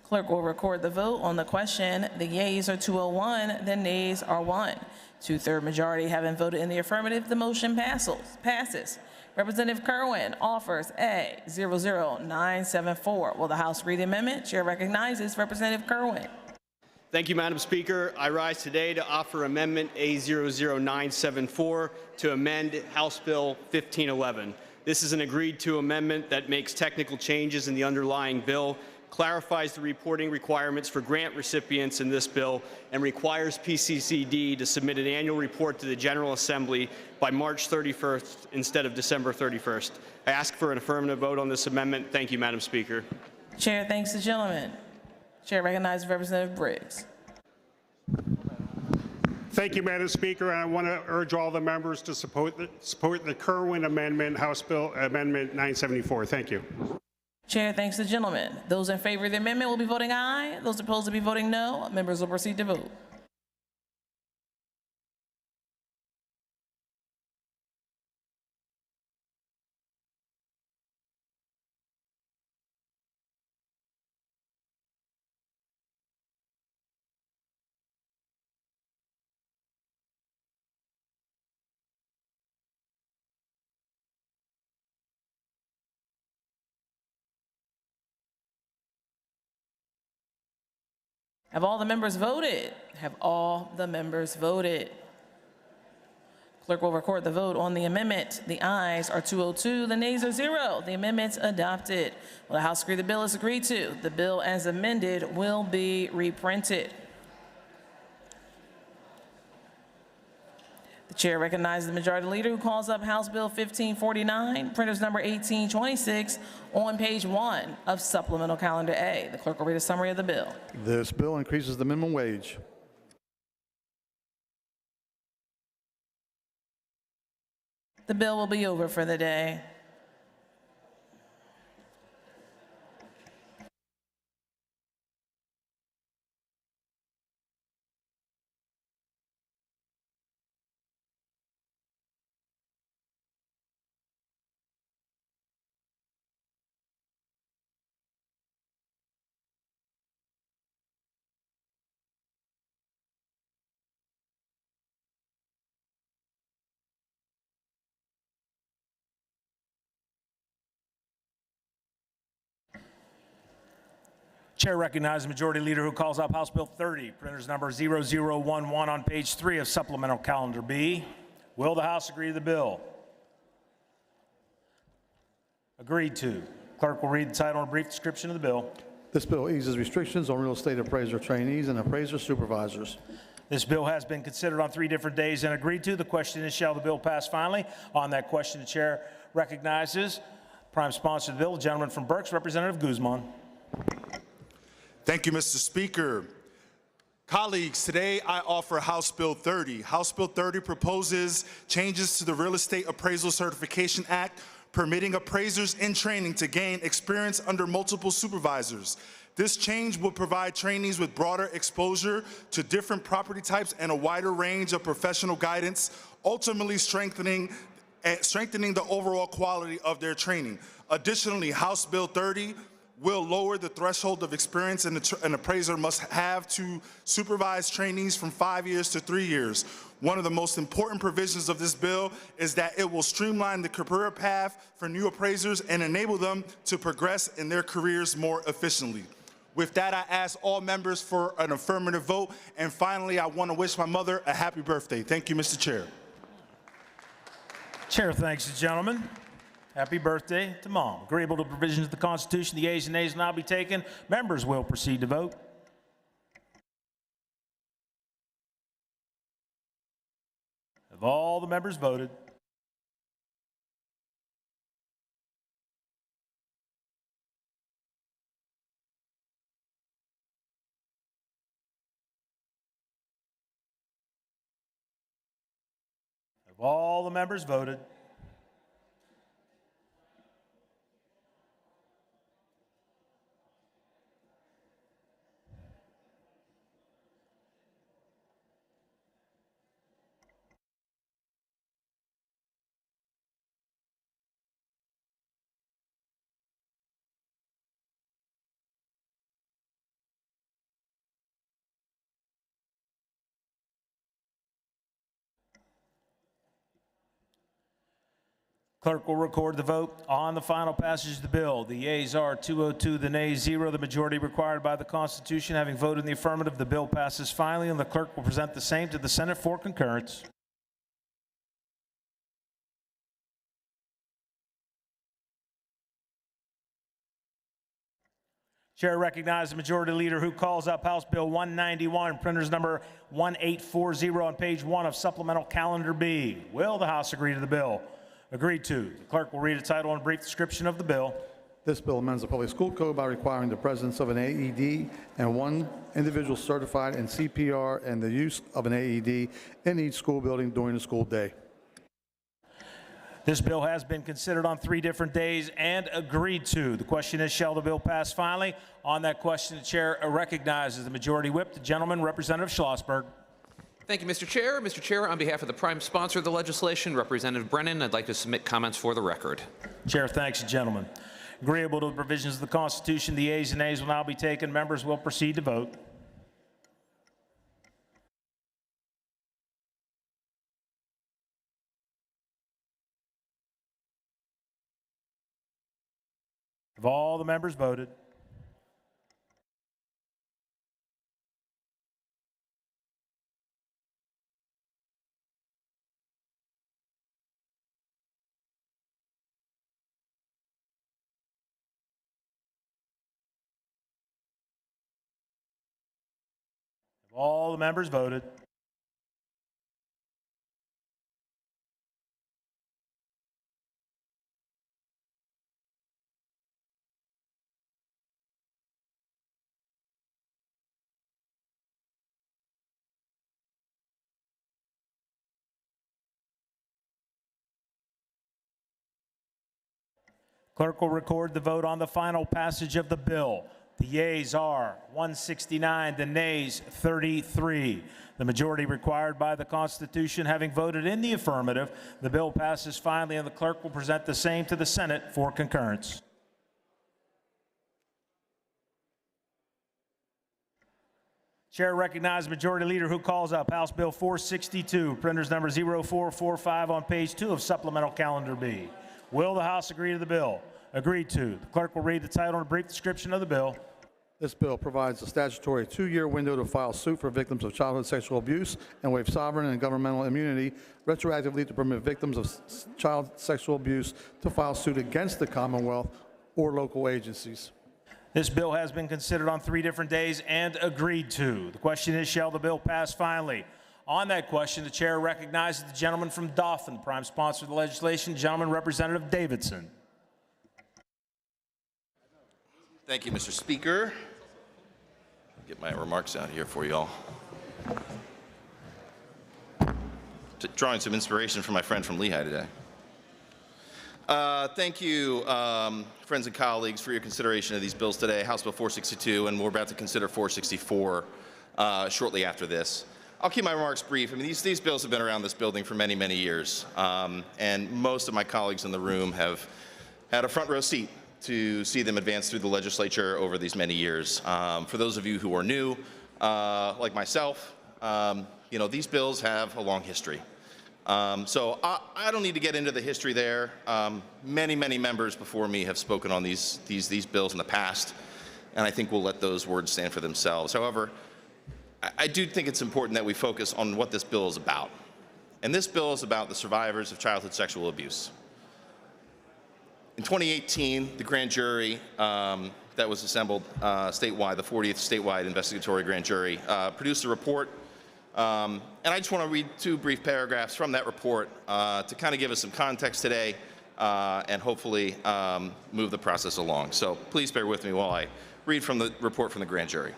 Clerk will record the vote on the question. The yeas are 201, the nays are 1. Two-thirds majority having voted in the affirmative, the motion passes. Representative Kerwin offers A 00974. Will the House read the amendment? Chair recognizes Representative Kerwin. Thank you, Madam Speaker. I rise today to offer Amendment A00974 to amend House Bill 1511. This is an agreed-to amendment that makes technical changes in the underlying bill, clarifies the reporting requirements for grant recipients in this bill, and requires PCCD to submit an annual report to the General Assembly by March 31st instead of December 31st. I ask for an affirmative vote on this amendment. Thank you, Madam Speaker. Chair thanks the gentleman. Chair recognizes Representative Briggs. Thank you, Madam Speaker. I want to urge all the members to support the Kerwin Amendment, House Bill Amendment 974. Thank you. Chair thanks the gentleman. Those in favor of the amendment will be voting aye. Those opposed will be voting no. Members will proceed to vote. Have all the members voted? Have all the members voted? Clerk will record the vote on the amendment. The ayes are 202, the nays are 0. The amendment's adopted. Will the House agree the bill is agreed to? The bill as amended will be reprinted. The chair recognizes the majority leader who calls up House Bill 1549, printers number 1826, on page 1 of supplemental calendar A. The clerk will read a summary of the bill. This bill increases the minimum wage. The bill will be over for the day. Chair recognizes the Majority Leader who calls up House Bill 30, printers number 0011 on page 3 of Supplemental Calendar B. Will the House agree to the bill? Agreed to. Clerk will read the title and a brief description of the bill. This bill eases restrictions on real estate appraiser trainees and appraiser supervisors. This bill has been considered on 3 different days and agreed to. The question is, shall the bill pass finally? On that question, the chair recognizes prime sponsor of the bill, the gentleman from Berks, Representative Guzman. Thank you, Mr. Speaker. Colleagues, today I offer House Bill 30. House Bill 30 proposes changes to the Real Estate Appraisal Certification Act, permitting appraisers in training to gain experience under multiple supervisors. This change will provide trainees with broader exposure to different property types and a wider range of professional guidance, ultimately strengthening the overall quality of their training. Additionally, House Bill 30 will lower the threshold of experience an appraiser must have to supervise trainees from 5 years to 3 years. One of the most important provisions of this bill is that it will streamline the career path for new appraisers and enable them to progress in their careers more efficiently. With that, I ask all members for an affirmative vote. And finally, I want to wish my mother a happy birthday. Thank you, Mr. Chair. Chair thanks the gentleman. Happy birthday to Mom. Agreeable to provisions of the Constitution, the ayes and nays will now be taken. Members will proceed to vote. Have all the members voted? Have all the members voted? Clerk will record the vote on the final passage of the bill. The yeas are 202, the nays 0. The majority required by the Constitution having voted in the affirmative, the bill passes finally, and the clerk will present the same to the Senate for concurrence. Chair recognizes the Majority Leader who calls up House Bill 191, printers number 1840 on page 1 of Supplemental Calendar B. Will the House agree to the bill? Agreed to. The clerk will read a title and a brief description of the bill. This bill amends the Public School Code by requiring the presence of an AED and one individual certified in CPR and the use of an AED in each school building during the school day. This bill has been considered on 3 different days and agreed to. The question is, shall the bill pass finally? On that question, the chair recognizes the Majority Whip, the gentleman, Representative Schlossberg. Thank you, Mr. Chair. Mr. Chair, on behalf of the prime sponsor of the legislation, Representative Brennan, I'd like to submit comments for the record. Chair thanks the gentleman. Agreeable to the provisions of the Constitution, the ayes and nays will now be taken. Members will proceed to vote. Have all the members voted? Have all the members voted? Clerk will record the vote on the final passage of the bill. The yeas are 169, the nays 33. The majority required by the Constitution having voted in the affirmative, the bill passes finally, and the clerk will present the same to the Senate for concurrence. Chair recognizes the Majority Leader who calls up House Bill 462, printers number 0445 on page 2 of Supplemental Calendar B. Will the House agree to the bill? Agreed to. The clerk will read the title and a brief description of the bill. This bill provides a statutory 2-year window to file suit for victims of childhood sexual abuse and waive sovereign and governmental immunity retroactively to permit victims of child sexual abuse to file suit against the Commonwealth or local agencies. This bill has been considered on 3 different days and agreed to. The question is, shall the bill pass finally? On that question, the chair recognizes the gentleman from Dauphin, the prime sponsor of the legislation, Gentleman Representative Davidson. Thank you, Mr. Speaker. Get my remarks out here for you all. Drawing some inspiration from my friend from Lehigh today. Thank you, friends and colleagues, for your consideration of these bills today, House Bill 462, and we're about to consider 464 shortly after this. I'll keep my remarks brief. I mean, these bills have been around this building for many, many years, and most of my colleagues in the room have had a front row seat to see them advance through the legislature over these many years. For those of you who are new, like myself, you know, these bills have a long history. So I don't need to get into the history there. Many, many members before me have spoken on these bills in the past, and I think we'll let those words stand for themselves. However, I do think it's important that we focus on what this bill is about. And this bill is about the survivors of childhood sexual abuse. In 2018, the grand jury that was assembled statewide, the 40th statewide investigatory grand jury, produced a report. And I just want to read 2 brief paragraphs from that report to kind of give us some context today and hopefully move the process along. So please bear with me while I read from the report from the grand jury.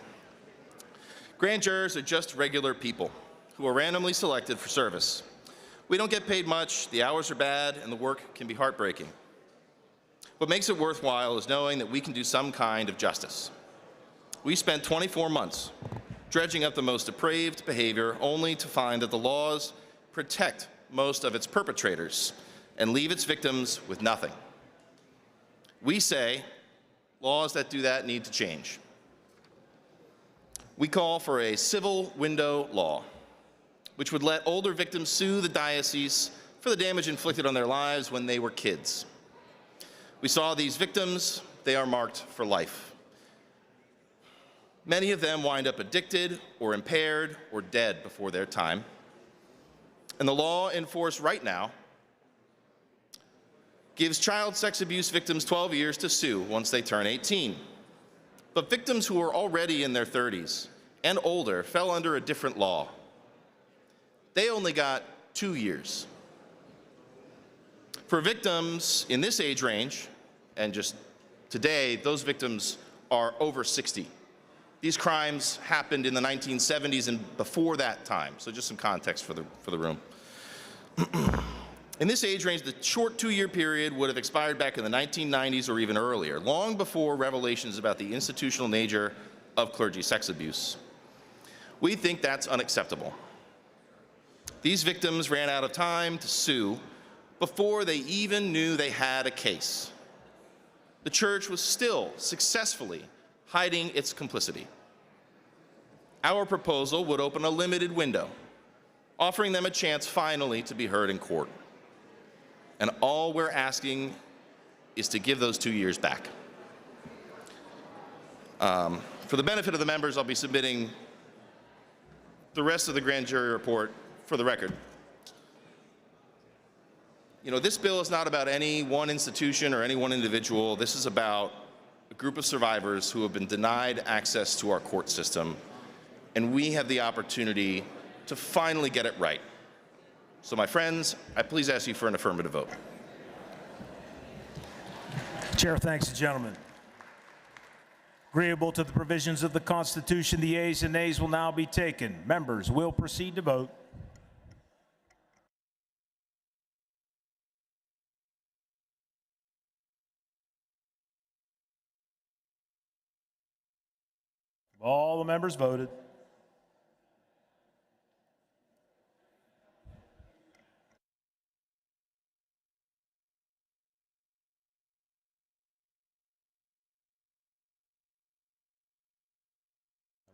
Grand jurors are just regular people who are randomly selected for service. We don't get paid much, the hours are bad, and the work can be heartbreaking. What makes it worthwhile is knowing that we can do some kind of justice. We spent 24 months dredging up the most depraved behavior only to find that the laws protect most of its perpetrators and leave its victims with nothing. We say laws that do that need to change. We call for a civil window law, which would let older victims sue the diocese for the damage inflicted on their lives when they were kids. We saw these victims, they are marked for life. Many of them wind up addicted or impaired or dead before their time. And the law enforced right now gives child sex abuse victims 12 years to sue once they turn 18. But victims who are already in their 30s and older fell under a different law. They only got 2 years. For victims in this age range, and just today, those victims are over 60. These crimes happened in the 1970s and before that time, so just some context for the room. In this age range, the short 2-year period would have expired back in the 1990s or even earlier, long before revelations about the institutional nature of clergy sex abuse. We think that's unacceptable. These victims ran out of time to sue before they even knew they had a case. The church was still successfully hiding its complicity. Our proposal would open a limited window, offering them a chance finally to be heard in court. And all we're asking is to give those 2 years back. For the benefit of the members, I'll be submitting the rest of the grand jury report for the record. You know, this bill is not about any one institution or any one individual. This is about a group of survivors who have been denied access to our court system, and we have the opportunity to finally get it right. So my friends, I please ask you for an affirmative vote. Chair thanks the gentleman. Agreeable to the provisions of the Constitution, the ayes and nays will now be taken. Members will proceed to vote. All the members voted.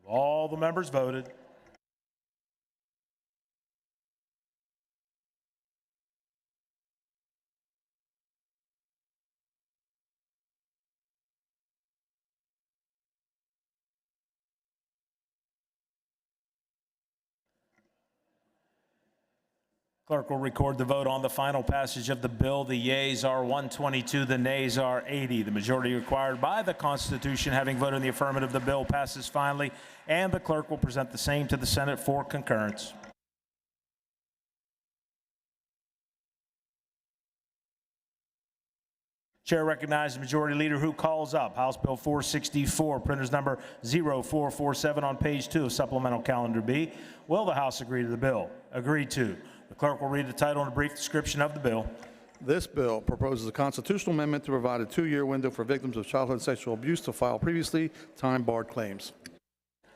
All the members voted. Clerk will record the vote on the final passage of the bill. The yeas are 122, the nays are 80. The majority required by the Constitution, having voted in the affirmative, the bill passes finally, and the clerk will present the same to the Senate for concurrence. Chair recognizes the Majority Leader who calls up House Bill 464, printers number 0447 on page 2 of Supplemental Calendar B. Will the House agree to the bill? Agreed to. The clerk will read the title and a brief description of the bill. This bill proposes a constitutional amendment to provide a 2-year window for victims of childhood sexual abuse to file previously time-barred claims.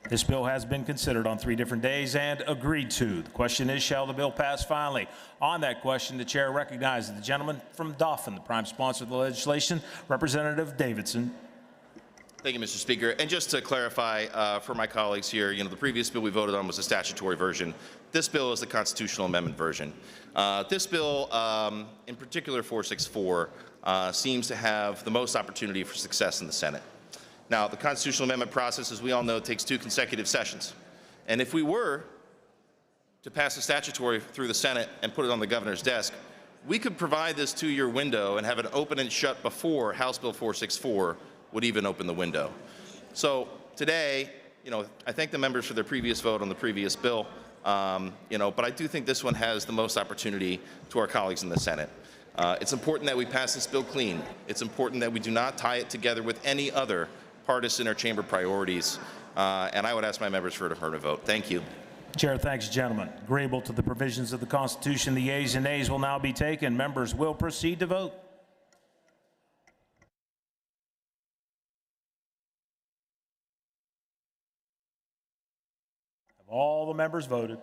This bill has been considered on 3 different days and agreed to. The question is, shall the bill pass finally? On that question, the chair recognizes the gentleman from Dauphin, the prime sponsor of the legislation, Representative Davidson. Thank you, Mr. Speaker. And just to clarify for my colleagues here, the previous bill we voted on was the statutory version. This bill is the constitutional amendment version. This bill, in particular 464, seems to have the most opportunity for success in the Senate. Now, the constitutional amendment process, as we all know, takes 2 consecutive sessions. And if we were to pass the statutory through the Senate and put it on the governor's desk, we could provide this 2-year window and have it open and shut before House Bill 464 would even open the window. So today, I thank the members for their previous vote on the previous bill, but I do think this one has the most opportunity to our colleagues in the Senate. It's important that we pass this bill clean. It's important that we do not tie it together with any other partisan or chamber priorities, and I would ask my members for an affirmative vote. Thank you. Chair thanks the gentleman. Agreeable to the provisions of the Constitution, the yeas and nays will now be taken. Members will proceed to vote. Have all the members voted?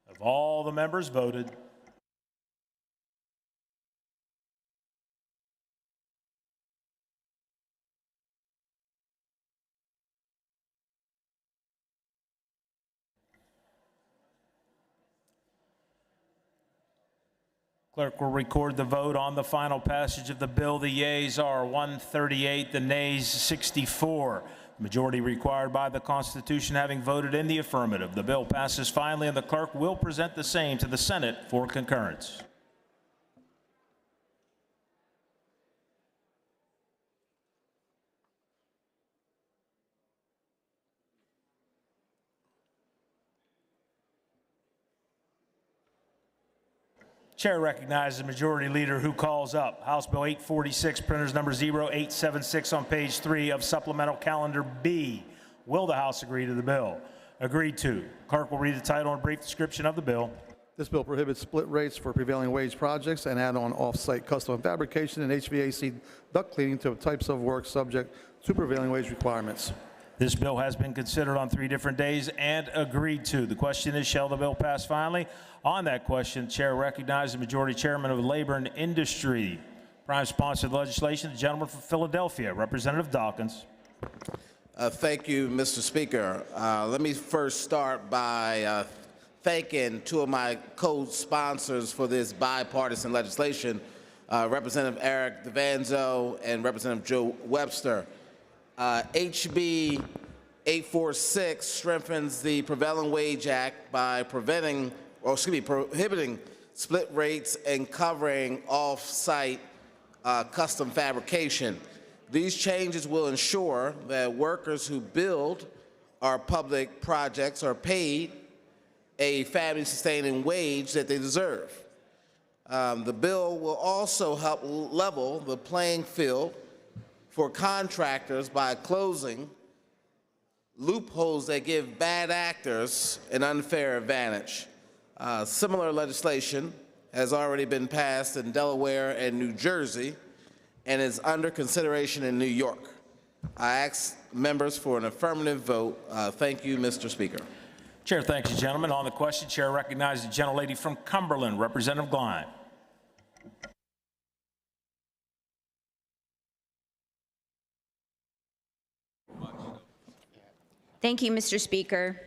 Have all the members voted? Clerk will record the vote on the final passage of the bill. The yeas are 138, the nays 64. The majority required by the Constitution having voted in the affirmative. The bill passes finally, and the clerk will present the same to the Senate for concurrence. Chair recognizes the Majority Leader who calls up House Bill 846, printers number 0876 on page 3 of Supplemental Calendar B. Will the House agree to the bill? Agreed to. Clerk will read the title and brief description of the bill. This bill prohibits split rates for prevailing wage projects and add-on off-site custom fabrication and HVAC duct cleaning to types of work subject to prevailing wage requirements. This bill has been considered on 3 different days and agreed to. The question is, shall the bill pass finally? On that question, Chair recognizes the Majority Chairman of Labor and Industry, prime sponsor of the legislation, the gentleman from Philadelphia, Representative Dawkins. Thank you, Mr. Speaker. Let me first start by thanking 2 of my co-sponsors for this bipartisan legislation, Representative Eric DeVanzo and Representative Joe Webster. HB 846 strengthens the Prevailing Wage Act by prohibiting split rates and covering off-site custom fabrication. These changes will ensure that workers who build our public projects are paid a family-sustaining wage that they deserve. The bill will also help level the playing field for contractors by closing loopholes that give bad actors an unfair advantage. Similar legislation has already been passed in Delaware and New Jersey and is under consideration in New York. I ask members for an affirmative vote. Thank you, Mr. Speaker. Chair thanks you, gentlemen. On the question, Chair recognizes the gentlelady from Cumberland, Representative Gline. Thank you, Mr. Speaker.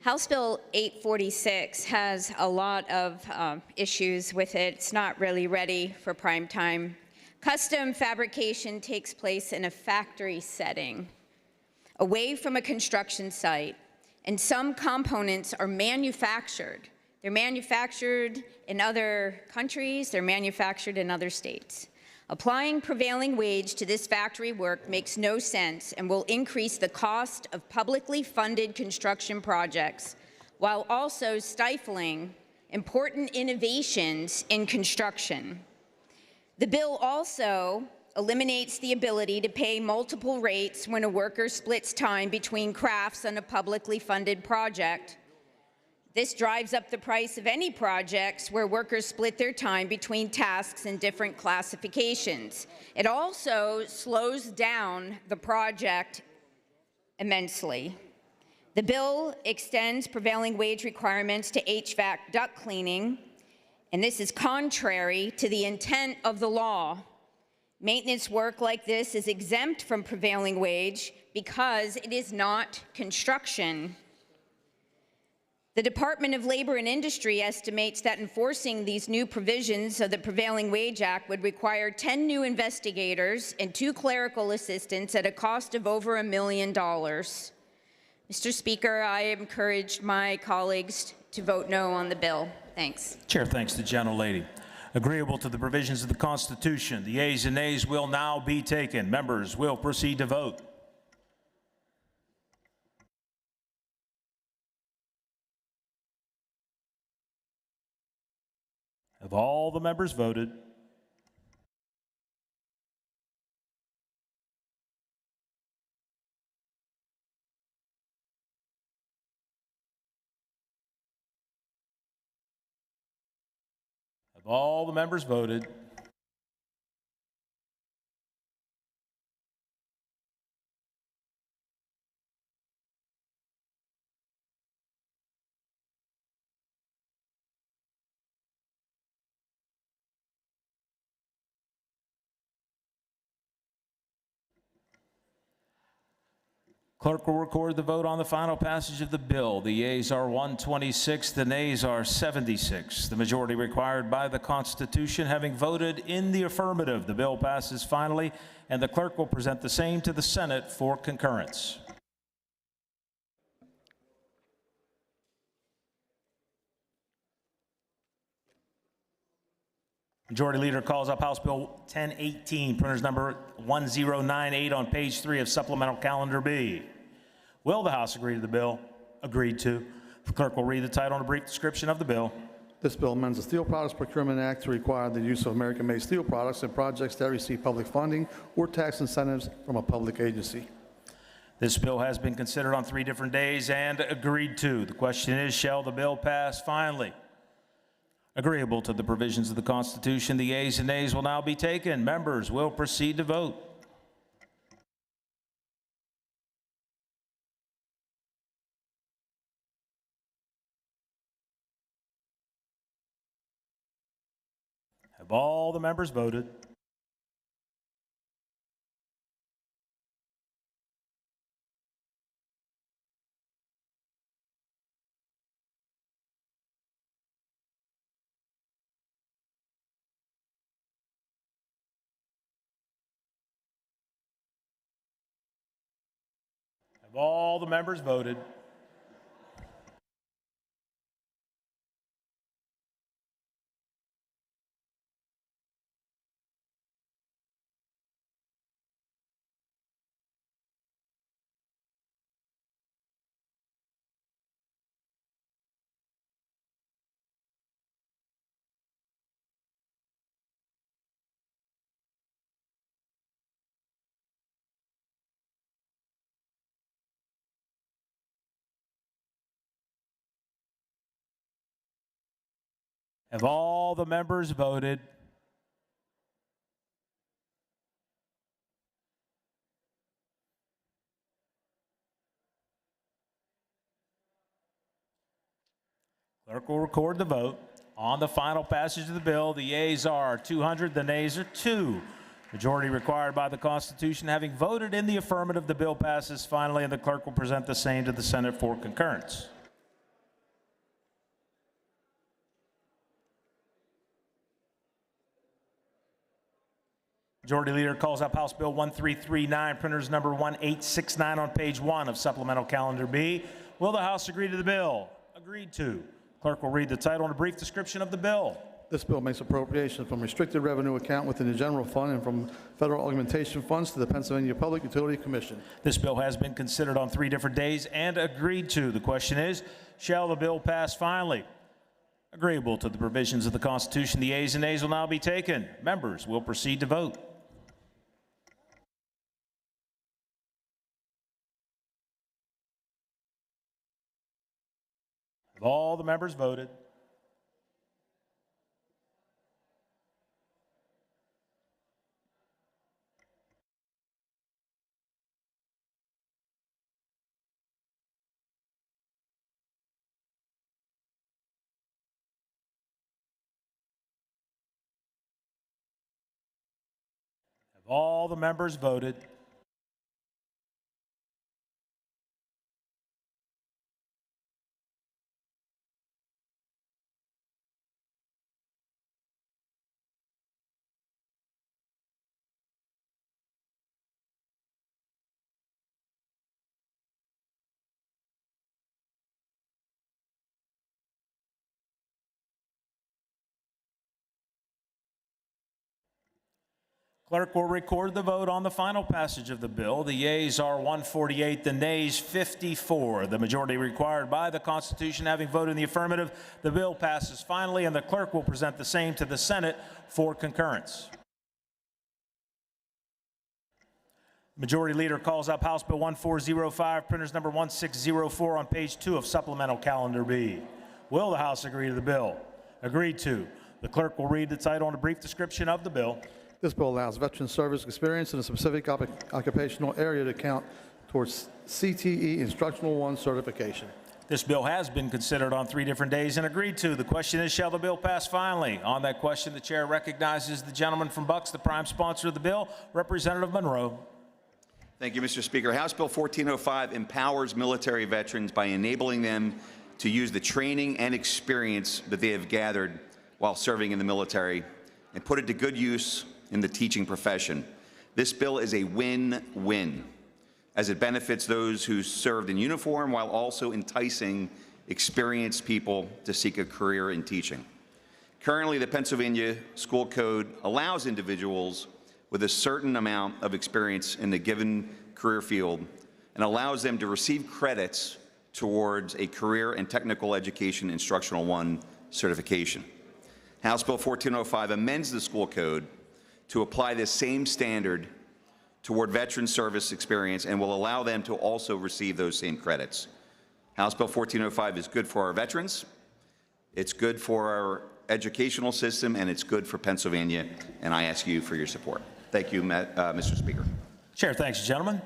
House Bill 846 has a lot of issues with it. It's not really ready for prime time. Custom fabrication takes place in a factory setting, away from a construction site, and some components are manufactured. They're manufactured in other countries, they're manufactured in other states. Applying prevailing wage to this factory work makes no sense and will increase the cost of publicly funded construction projects while also stifling important innovations in construction. The bill also eliminates the ability to pay multiple rates when a worker splits time between crafts on a publicly funded project. This drives up the price of any projects where workers split their time between tasks in different classifications. It also slows down the project immensely. The bill extends prevailing wage requirements to HVAC duct cleaning, and this is contrary to the intent of the law. Maintenance work like this is exempt from prevailing wage because it is not construction. The Department of Labor and Industry estimates that enforcing these new provisions of the Prevailing Wage Act would require 10 new investigators and 2 clerical assistants at a cost of over $1 million. Mr. Speaker, I encourage my colleagues to vote no on the bill. Thanks. Chair thanks the gentlelady. Agreeable to the provisions of the Constitution, the yeas and nays will now be taken. Members will proceed to vote. Have all the members voted? Have all the members voted? Clerk will record the vote on the final passage of the bill. The yeas are 126, the nays are 76. The majority required by the Constitution having voted in the affirmative, the bill passes finally, and the clerk will present the same to the Senate for concurrence. Majority Leader calls up House Bill 1018, printer's number 1098 on page 3 of Supplemental Calendar B. Will the House agree to the bill? Agreed to. The clerk will read the title and a brief description of the bill. This bill amends the Steel Products Procurement Act to require the use of American-made steel products in projects that receive public funding or tax incentives from a public agency. This bill has been considered on 3 different days and agreed to. The question is, shall the bill pass finally? Agreeable to the provisions of the Constitution, the yeas and nays will now be taken. Members will proceed to vote. Have all the members voted? Have all the members voted? Have all the members voted? Clerk will record the vote. On the final passage of the bill, the yeas are 200, the nays are 2. Majority required by the Constitution. Having voted in the affirmative, the bill passes finally, and the clerk will present the same to the Senate for concurrence. Majority Leader calls up House Bill 1339, printers number 1869 on page 1 of Supplemental Calendar B. Will the House agree to the bill? Agreed to. Clerk will read the title and a brief description of the bill. This bill makes appropriations from restricted revenue account within the general fund and from federal augmentation funds to the Pennsylvania Public Utility Commission. This bill has been considered on 3 different days and agreed to. The question is, shall the bill pass finally? Agreeable to the provisions of the Constitution, the ayes and nays will now be taken. Members will proceed to vote. Have all the members voted? Have all the members voted? Clerk will record the vote on the final passage of the bill. The yeas are 148, the nays 54. The majority required by the Constitution having voted in the affirmative, the bill passes finally, and the clerk will present the same to the Senate for concurrence. Majority Leader calls up House Bill 1405, printers number 1604 on page 2 of Supplemental Calendar B. Will the House agree to the bill? Agreed to. The clerk will read the title and a brief description of the bill. This bill allows veteran service experience in a specific occupational area to count towards CTE Instructional 1 certification. This bill has been considered on 3 different days and agreed to. The question is, shall the bill pass finally? On that question, the chair recognizes the gentleman from Bucks, the prime sponsor of the bill, Representative Monroe. Thank you, Mr. Speaker. House Bill 1405 empowers military veterans by enabling them to use the training and experience that they have gathered while serving in the military and put it to good use in the teaching profession. This bill is a win-win, as it benefits those who served in uniform while also enticing experienced people to seek a career in teaching. Currently, the Pennsylvania School Code allows individuals with a certain amount of experience in the given career field and allows them to receive credits towards a career and technical education Instructional 1 certification. House Bill 1405 amends the school code to apply this same standard toward veteran service experience and will allow them to also receive those same credits. House Bill 1405 is good for our veterans, it's good for our educational system, and it's good for Pennsylvania, and I ask you for your support. Thank you, Mr. Speaker. Chair thanks you, gentlemen.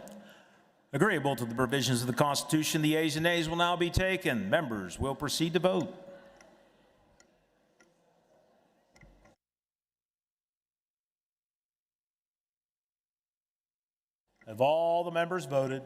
Agreeable to the provisions of the Constitution, the ayes and nays will now be taken. Members will proceed to vote. Have all the members voted?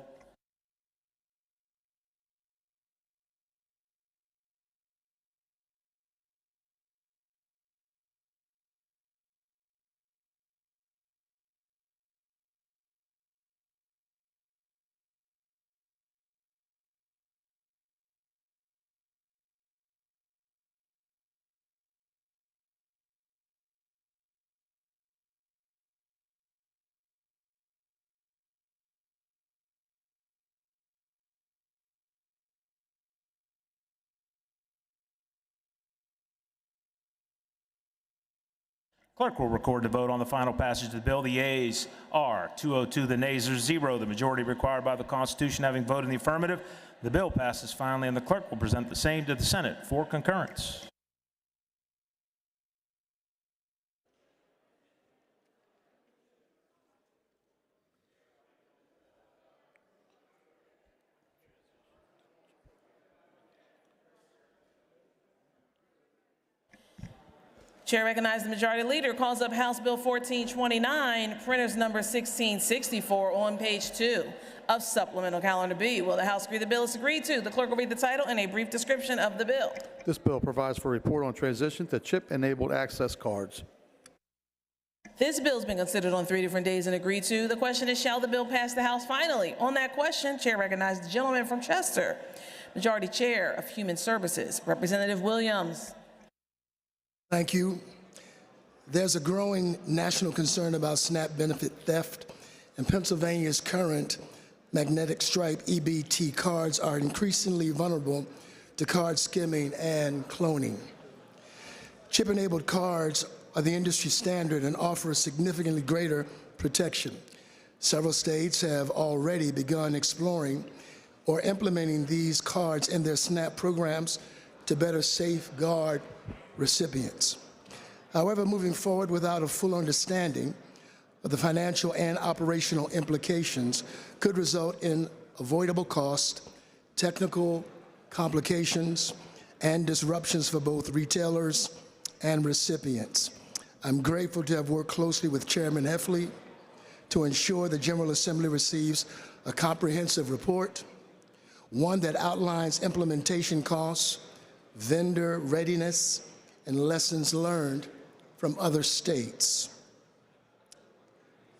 Clerk will record the vote on the final passage of the bill. The yeas are 202, the nays are 0. The majority required by the Constitution having voted in the affirmative, the bill passes finally, and the clerk will present the same to the Senate for concurrence. Chair recognizes the Majority Leader, calls up House Bill 1429, printers number 1664 on page 2 of Supplemental Calendar B. Will the House agree the bill is agreed to? The clerk will read the title and a brief description of the bill. This bill provides for a report on transition to chip-enabled access cards. This bill has been considered on 3 different days and agreed to. The question is, shall the bill pass the House finally? On that question, Chair recognizes the gentleman from Chester, Majority Chair of Human Services, Representative Williams. Thank you. There's a growing national concern about SNAP benefit theft, and Pennsylvania's current magnetic stripe EBT cards are increasingly vulnerable to card skimming and cloning. Chip-enabled cards are the industry standard and offer significantly greater protection. Several states have already begun exploring or implementing these cards in their SNAP programs to better safeguard recipients. However, moving forward without a full understanding of the financial and operational implications could result in avoidable cost, technical complications, and disruptions for both retailers and recipients. I'm grateful to have worked closely with Chairman Heffley to ensure the General Assembly receives a comprehensive report, one that outlines implementation costs, vendor readiness, and lessons learned from other states.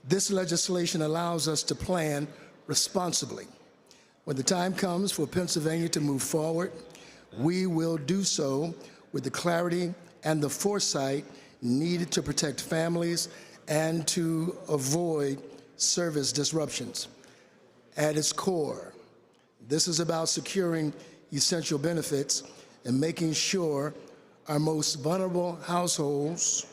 This legislation allows us to plan responsibly. When the time comes for Pennsylvania to move forward, we will do so with the clarity and the foresight needed to protect families and to avoid service disruptions. At its core, this is about securing essential benefits and making sure our most vulnerable households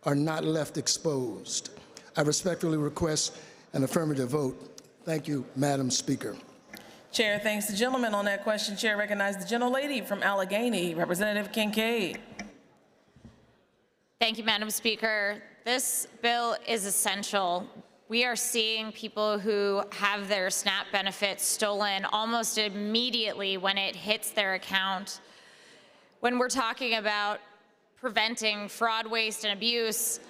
are not left exposed. I respectfully request an affirmative vote. Thank you, Madam Speaker. Chair thanks the gentleman. On that question, Chair recognizes the gentlelady from Allegheny, Representative Kincaid. Thank you, Madam Speaker. This bill is essential. We are seeing people who have their SNAP benefits stolen almost immediately when it hits their account. When we're talking about preventing fraud, waste, and abuse,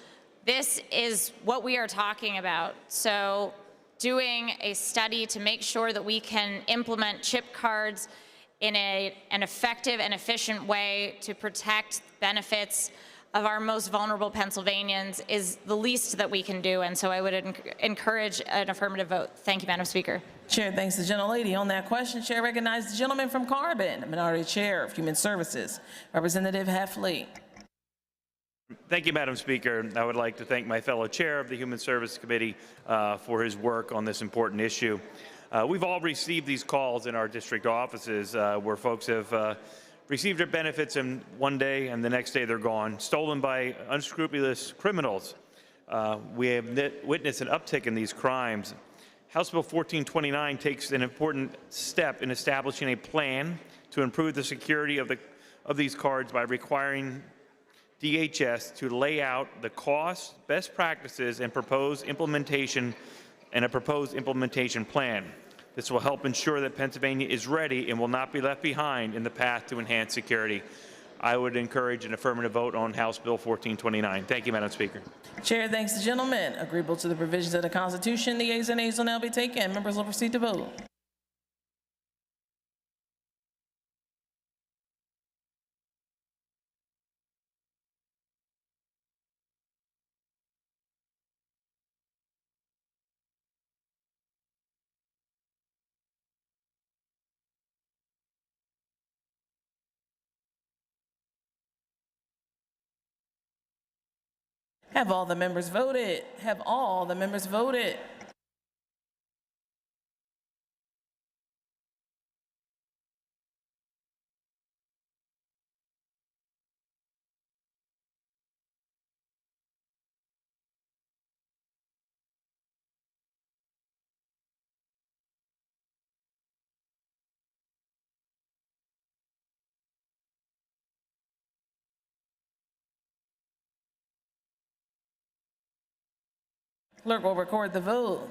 this is what we are talking about. So doing a study to make sure that we can implement chip cards in an effective and efficient way to protect benefits of our most vulnerable Pennsylvanians is the least that we can do, and so I would encourage an affirmative vote. Thank you, Madam Speaker. Chair thanks the gentlelady. On that question, Chair recognizes the gentleman from Carbon, Minority Chair of Human Services, Representative Heffley. Thank you, Madam Speaker. I would like to thank my fellow chair of the Human Services Committee for his work on this important issue. We've all received these calls in our district offices where folks have received their benefits in one day and the next day they're gone, stolen by unscrupulous criminals. We have witnessed an uptick in these crimes. House Bill 1429 takes an important step in establishing a plan to improve the security of these cards by requiring DHS to lay out the costs, best practices, and a proposed implementation plan. This will help ensure that Pennsylvania is ready and will not be left behind in the path to enhanced security. I would encourage an affirmative vote on House Bill 1429. Thank you, Madam Speaker. Chair thanks the gentleman. Agreeable to the provisions of the Constitution, the ayes and nays will now be taken. Members will proceed to vote. Have all the members voted? Have all the members voted? Clerk will record the vote.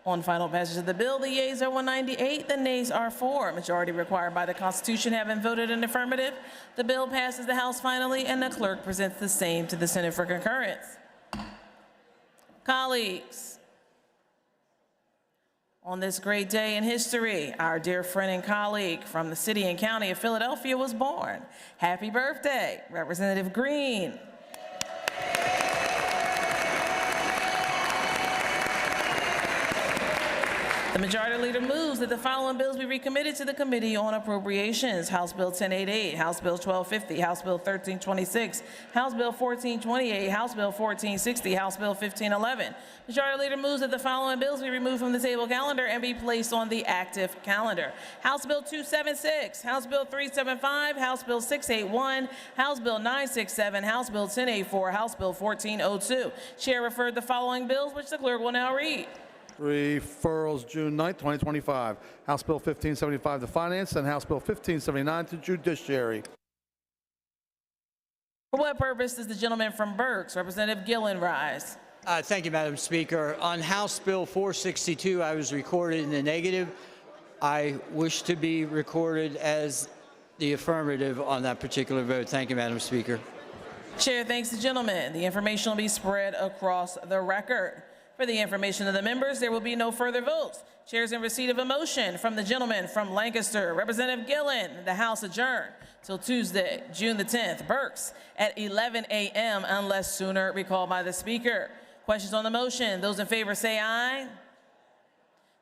On final passage of the bill, the yeas are 198, the nays are 4. Majority required by the Constitution having voted in affirmative, the bill passes the House finally, and the clerk presents the same to the Senate for concurrence. Colleagues, on this great day in history, our dear friend and colleague from the city and county of Philadelphia was born. Happy birthday, Representative Green. The Majority Leader moves that the following bills be recommitted to the Committee on Appropriations. House Bill 1088, House Bill 1250, House Bill 1326, House Bill 1428, House Bill 1460, House Bill 1511. Majority Leader moves that the following bills be removed from the table calendar and be placed on the active calendar. House Bill 276, House Bill 375, House Bill 681, House Bill 967, House Bill 1084, House Bill 1402. Chair referred the following bills, which the clerk will now read. Referrals June 9, 2025. House Bill 1575 to Finance and House Bill 1579 to Judiciary. For what purpose does the gentleman from Berks, Representative Gillen, rise? Thank you, Madam Speaker. On House Bill 462, I was recorded in the negative. I wish to be recorded as the affirmative on that particular vote. Thank you, Madam Speaker. Chair thanks the gentleman. The information will be spread across the record. For the information of the members, there will be no further votes. Chair is in receipt of a motion from the gentleman from Lancaster, Representative Gillen. The House adjourned till Tuesday, June the 10th, Berks, at 11 a.m. unless sooner recalled by the Speaker. Questions on the motion? Those in favor say aye.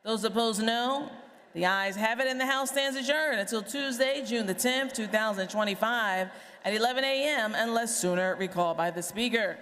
Those opposed, no. The ayes have it, and the House stands adjourned until Tuesday, June the 10th, 2025, at 11 a.m. unless sooner recalled by the Speaker.